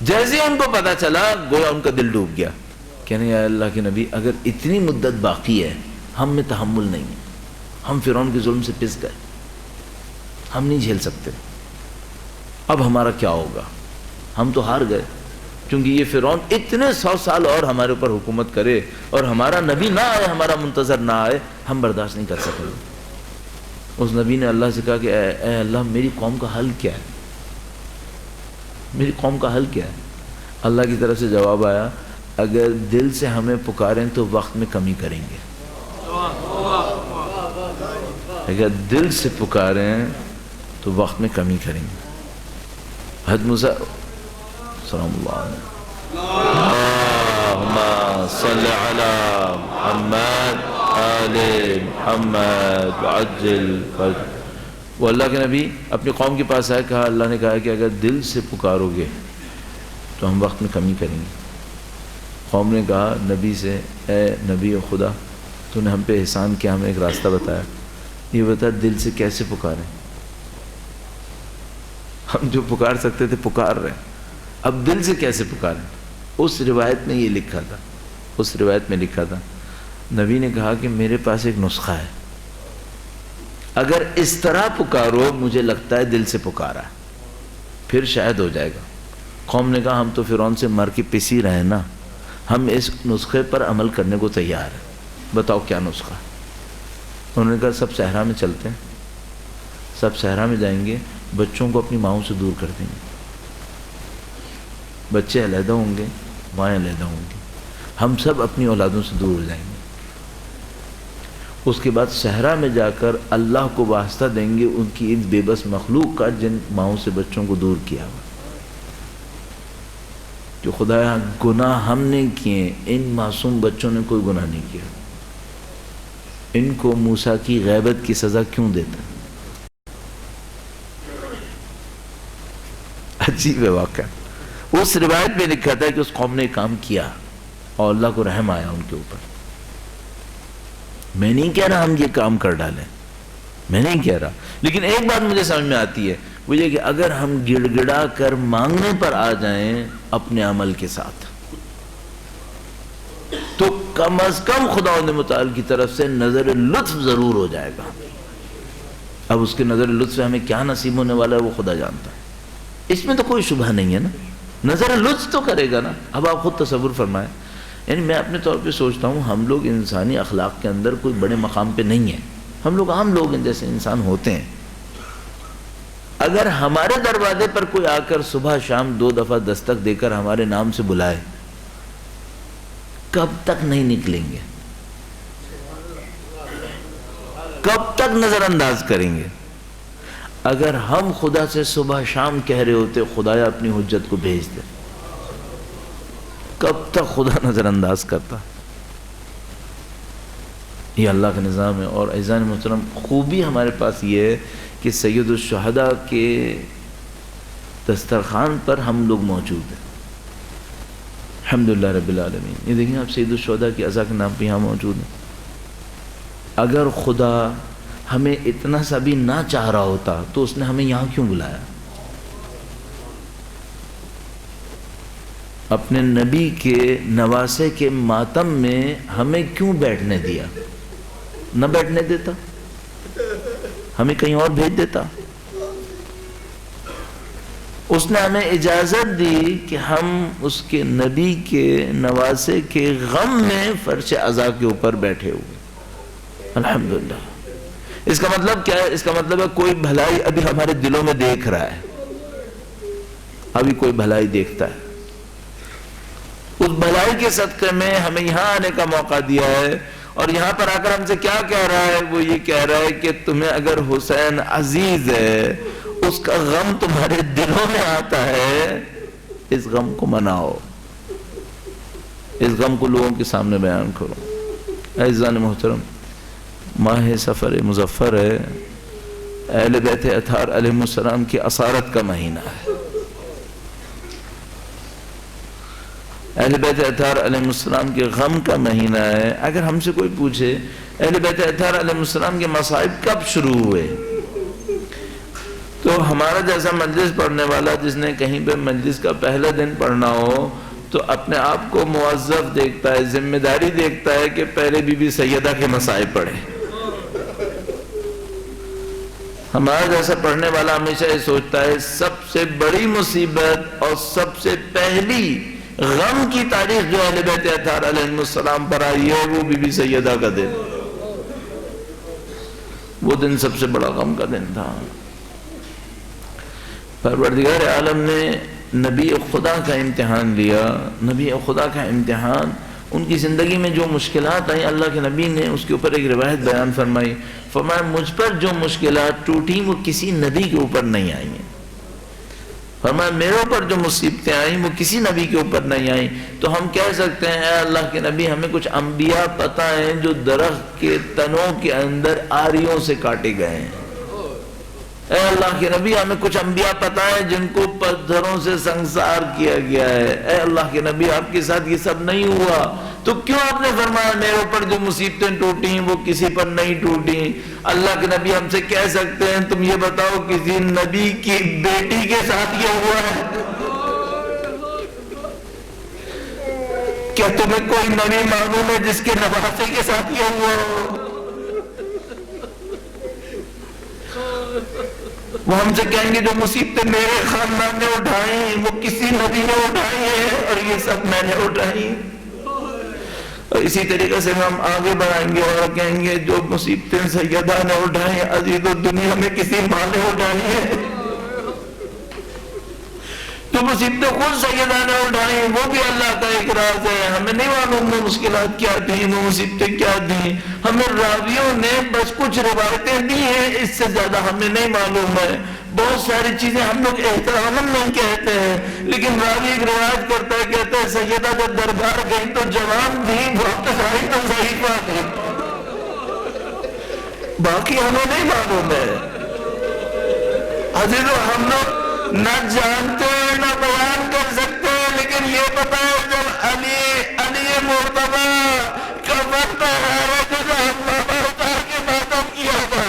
Speaker 3: جیسے ان کو پتا چلا گویا ان کا دل ڈوب گیا، کہنے یا اللہ کے نبی اگر اتنی مدت باقی ہے ہم میں تحمل نہیں ہے، ہم فرعون کے ظلم سے پس گئے، ہم نہیں جھیل سکتے، اب ہمارا کیا ہوگا؟ ہم تو ہار گئے، کیونکہ یہ فرعون اتنے 100 سال اور ہمارے اوپر حکومت کرے اور ہمارا نبی نہ آئے، ہمارا منتظر نہ آئے، ہم برداشت نہیں کر سکتے۔ اس نبی نے اللہ سے کہا کہ اے اللہ میری قوم کا حل کیا ہے؟ میری قوم کا حل کیا ہے؟ اللہ کی طرف سے جواب آیا اگر دل سے ہمیں پکاریں تو وقت میں کمی کریں گے، اگر دل سے پکاریں تو وقت میں کمی کریں گے۔ حضرت موسیٰ سلام اللہ علیہ اللہم صلی علی محمد آل محمد عجل فرج۔ وہ اللہ کے نبی اپنی قوم کے پاس آئے، کہا اللہ نے کہا کہ اگر دل سے پکارو گے تو ہم وقت میں کمی کریں گے۔ قوم نے کہا نبی سے اے نبی خدا تو نے ہم پہ احسان کیا، ہمیں ایک راستہ بتایا، یہ بتا دل سے کیسے پکاریں؟ ہم جو پکار سکتے تھے پکار رہے ہیں، اب دل سے کیسے پکاریں؟ اس روایت میں یہ لکھا تھا، اس روایت میں لکھا تھا نبی نے کہا کہ میرے پاس ایک نسخہ ہے، اگر اس طرح پکارو مجھے لگتا ہے دل سے پکارا ہے، پھر شاید ہو جائے گا۔ قوم نے کہا ہم تو فرعون سے مر کے پسی رہے نا، ہم اس نسخے پر عمل کرنے کو تیار ہیں، بتاؤ کیا نسخہ؟ انہوں نے کہا سب صحرا میں چلتے ہیں، سب صحرا میں جائیں گے، بچوں کو اپنی ماؤں سے دور کر دیں گے، بچے علیحدہ ہوں گے، مائیں علیحدہ ہوں گی، ہم سب اپنی اولادوں سے دور ہو جائیں گے۔ اس کے بعد صحرا میں جا کر اللہ کو واسطہ دیں گے ان کی اس بے بس مخلوق کا جن ماؤں سے بچوں کو دور کیا ہوا، جو خدایا گناہ ہم نے کیے، ان معصوم بچوں نے کوئی گناہ نہیں کیا، ان کو موسیٰ کی غیبت کی سزا کیوں دیتا؟ عجیب ہے واقعہ. اس روایت میں لکھا تھا کہ اس قوم نے کام کیا اور اللہ کو رحم آیا ان کے اوپر. میں نہیں کہہ رہا ہم یہ کام کر ڈالیں، میں نہیں کہہ رہا، لیکن ایک بات مجھے سمجھ میں آتی ہے، وہ یہ کہ اگر ہم گڑ گڑا کر مانگنے پر آ جائیں اپنے عمل کے ساتھ تو کم از کم خداوند متعال کی طرف سے نظر لطف ضرور ہو جائے گا. اب اس کے نظر لطف سے ہمیں کیا نصیب ہونے والا ہے وہ خدا جانتا ہے، اس میں تو کوئی شبہ نہیں ہے نا. نظر لطف تو کرے گا نا. اب آپ خود تصور فرمائیں، یعنی میں اپنے طور پہ سوچتا ہوں ہم لوگ انسانی اخلاق کے اندر کوئی بڑے مقام پہ نہیں ہیں، ہم لوگ عام لوگ ہیں جیسے انسان ہوتے ہیں. اگر ہمارے دروازے پر کوئی آ کر صبح شام 2 دفعہ دستک دے کر ہمارے نام سے بلائے، کب تک نہیں نکلیں گے؟ کب تک نظر انداز کریں گے؟ اگر ہم خدا سے صبح شام کہہ رہے ہوتے خدایا اپنی حجت کو بھیج دے، کب تک خدا نظر انداز کرتا؟ یہ اللہ کا نظام ہے. اور عزیزان محترم، خوبی ہمارے پاس یہ ہے کہ سید الشہداء کے دسترخوان پر ہم لوگ موجود ہیں، الحمدللہ رب العالمین. یہ دیکھیں آپ سید الشہداء کی عزا کے نام پہ یہاں موجود ہیں. اگر خدا ہمیں اتنا سا بھی نہ چاہ رہا ہوتا تو اس نے ہمیں یہاں کیوں بلایا؟ اپنے نبی کے نواسے کے ماتم میں ہمیں کیوں بیٹھنے دیا؟ نہ بیٹھنے دیتا، ہمیں کہیں اور بھیج دیتا. اس نے ہمیں اجازت دی کہ ہم اس کے نبی کے نواسے کے غم میں فرش عزا کے اوپر بیٹھے ہوئے. الحمدللہ. اس کا مطلب کیا ہے؟ اس کا مطلب ہے کوئی بھلائی ابھی ہمارے دلوں میں دیکھ رہا ہے، ابھی کوئی بھلائی دیکھتا ہے. اس بھلائی کے صدقے میں ہمیں یہاں آنے کا موقع دیا ہے، اور یہاں پر آ کر ہم سے کیا کہہ رہا ہے؟ وہ یہ کہہ رہا ہے کہ تمہیں اگر حسین عزیز ہے، اس کا غم تمہارے دلوں میں آتا ہے، اس غم کو مناؤ، اس غم کو لوگوں کے سامنے بیان کرو. عزیزان محترم، ماہ سفر مظفر ہے، اہل بیت اطہار علیہ السلام کی اسارت کا مہینہ ہے. اہل بیت اطہار علیہ السلام کے غم کا مہینہ ہے. اگر ہم سے کوئی پوچھے اہل بیت اطہار علیہ السلام کے مصائب کب شروع ہوئے، تو ہمارا جیسا مجلس پڑھنے والا جس نے کہیں پہ مجلس کا پہلا دن پڑھنا ہو تو اپنے آپ کو موظف دیکھتا ہے، ذمہ داری دیکھتا ہے کہ پہلے بی بی سیدہ کے مصائب پڑھے. ہمارا جیسا پڑھنے والا ہمیشہ یہ سوچتا ہے سب سے بڑی مصیبت اور سب سے پہلی غم کی تاریخ جو اہل بیت اطہار علیہ السلام پر آئی ہے وہ بی بی سیدہ کا دن. وہ دن سب سے بڑا غم کا دن تھا. پروردگار عالم نے نبی خدا کا امتحان لیا. نبی خدا کا امتحان، ان کی زندگی میں جو مشکلات آئیں، اللہ کے نبی نے اس کے اوپر ایک روایت بیان فرمائی. فرمایا مجھ پر جو مشکلات ٹوٹیں وہ کسی نبی کے اوپر نہیں آئی ہیں. فرمایا میرے اوپر جو مصیبتیں آئیں وہ کسی نبی کے اوپر نہیں آئیں. تو ہم کہہ سکتے ہیں اے اللہ کے نبی ہمیں کچھ انبیاء پتہ ہیں جو درخت کے تنوں کے اندر آریوں سے کاٹے گئے ہیں. اے اللہ کے نبی ہمیں کچھ انبیاء پتہ ہے جن کو پتھروں سے سنسار کیا گیا ہے. اے اللہ کے نبی آپ کے ساتھ یہ سب نہیں ہوا تو کیوں آپ نے فرمایا میرے اوپر جو مصیبتیں ٹوٹیں وہ کسی پر نہیں ٹوٹیں؟ اللہ کے نبی ہم سے کہہ سکتے ہیں تم یہ بتاؤ کسی نبی کی بیٹی کے ساتھ یہ ہوا ہے؟ کیا تمہیں کوئی نبی معلوم ہے جس کے نواسے کے ساتھ یہ ہوا ہو؟ وہ ہم سے کہیں گے جو مصیبتیں میرے خاندان نے اٹھائیں وہ کسی نبی نے اٹھائی ہیں اور یہ سب میں نے اٹھائی. اور اسی طریقے سے ہم آگے بڑھائیں گے اور کہیں گے جو مصیبتیں سیدہ نے اٹھائیں عزیز الدنیا میں کسی ماں نے اٹھائی ہیں. جو مصیبتیں خود سیدہ نے اٹھائیں وہ بھی اللہ کا ایک راز ہے. ہمیں نہیں معلوم وہ مشکلات کیا تھیں، وہ مصیبتیں کیا تھیں. ہمیں راویوں نے بس کچھ روایتیں دی ہیں، اس سے زیادہ ہمیں نہیں معلوم ہے. بہت ساری چیزیں ہم لوگ احترام نہیں کہتے ہیں، لیکن راوی ایک روایت کرتا ہے، کہتا ہے سیدہ جب دربار گئی تو جوان بھی واپس آئی تو ضعیفہ تھی.
Speaker 5: باقی ہمیں نہیں معلوم ہے عزیزو، ہم لوگ نہ جانتے ہیں نہ بیان کر سکتے ہیں، لیکن یہ پتا ہے جب علی مرتضی کا وقت ہے جو اللہ اتار کے ختم کیا تھا،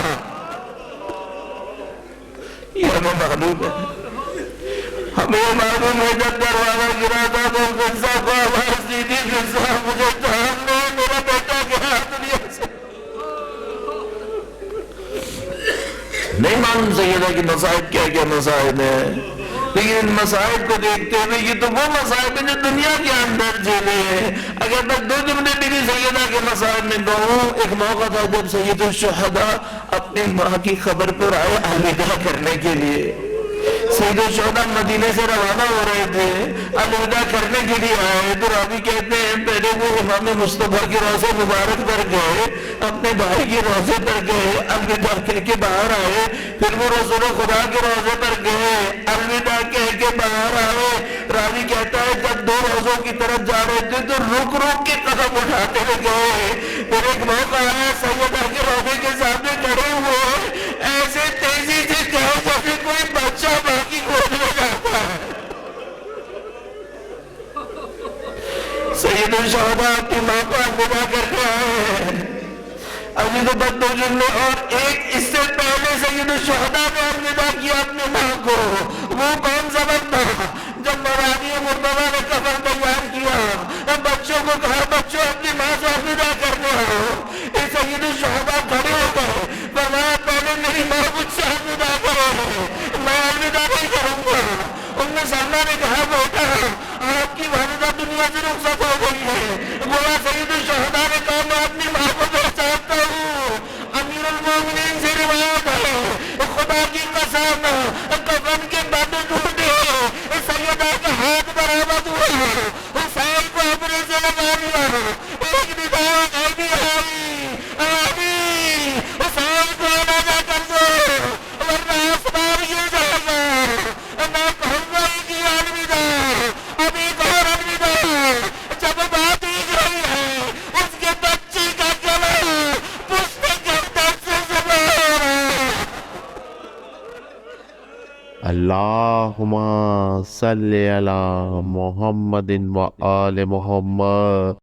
Speaker 5: یہ ہمیں معلوم ہے۔ ہمیں معلوم ہے جب دروازہ گرا تھا تو قصہ کو آواز دی تھی، قصہ مجھے جان لے، میرا بیٹا گیا دنیا سے۔ نہیں معلوم سیدہ کہ مصائب کیا کیا مصائب ہیں، لیکن ان مصائب کو دیکھتے ہوئے یہ تو وہ مصائب ہیں جو دنیا کے اندر جھیلے ہیں۔ اگر میں دو جملے میری سیدہ کے مصائب میں کہوں، ایک موقع تھا جب سید الشہداء اپنی ماں کی خبر پر آئے الوداع کرنے کے لیے۔ سید الشہداء مدینے سے روانہ ہو رہے تھے، الوداع کرنے کے لیے آئے تو راوی کہتے ہیں پہلے وہ امام مصطفیٰ کی روضہ مبارک پر گئے، اپنے بھائی کی روضے پر گئے، الوداع کہہ کے باہر آئے، پھر وہ رسول خدا کے روضے پر گئے، الوداع کہہ کے باہر آئے۔ راوی کہتا ہے جب دو روضوں کی طرف جا رہے تھے تو رک رک کے قدم اٹھاتے ہوئے گئے۔ پھر ایک موقع آیا سیدہ کے روضے کے سامنے کھڑے ہوئے، ایسے تیزی سے کہا جیسے کوئی بچہ باقی گود میں جاتا ہے۔ سید الشہداء اپنی ماں کو الوداع کرنے آئے ہیں۔ ابھی تو بس دو جملے اور، ایک اس سے پہلے سید الشہداء نے الوداع کیا اپنی ماں کو، وہ کون سا وقت تھا جب مرانی مرتضیٰ نے کفن تیار کیا، بچوں کو کہا بچوں اپنی ماں سے الوداع کرنے آؤ۔ سید الشہداء کھڑے ہو گئے، فرمایا پہلے میری ماں مجھ سے الوداع کرو، میں الوداع نہیں کروں گا۔ ام سلمہ نے کہا بیٹا آپ کی والدہ دنیا سے رخصت ہو گئی ہے۔ بولا سید الشہداء نے کہا میں اپنی ماں کو پہچانتا ہوں، امیر المومنین سے روایت ہے، خدا کی قسم کفن کے بند ٹوٹے، سیدہ کا ہاتھ برآمد ہوا، حسین کو اپنے سے لگا لیا، ایک ندا قیدی آئی، آمین حسین کو علیحدہ کر دو ورنہ آسمان گر جائے گا۔ میں کہوں گا ہی کی الوداع، ابھی اور الوداع، جب بات ہی رہی ہے اس کے بچے کا گلا پشت گردن سے زبان ہے۔
Speaker 1: اللہم صلی علی محمد و آل محمد۔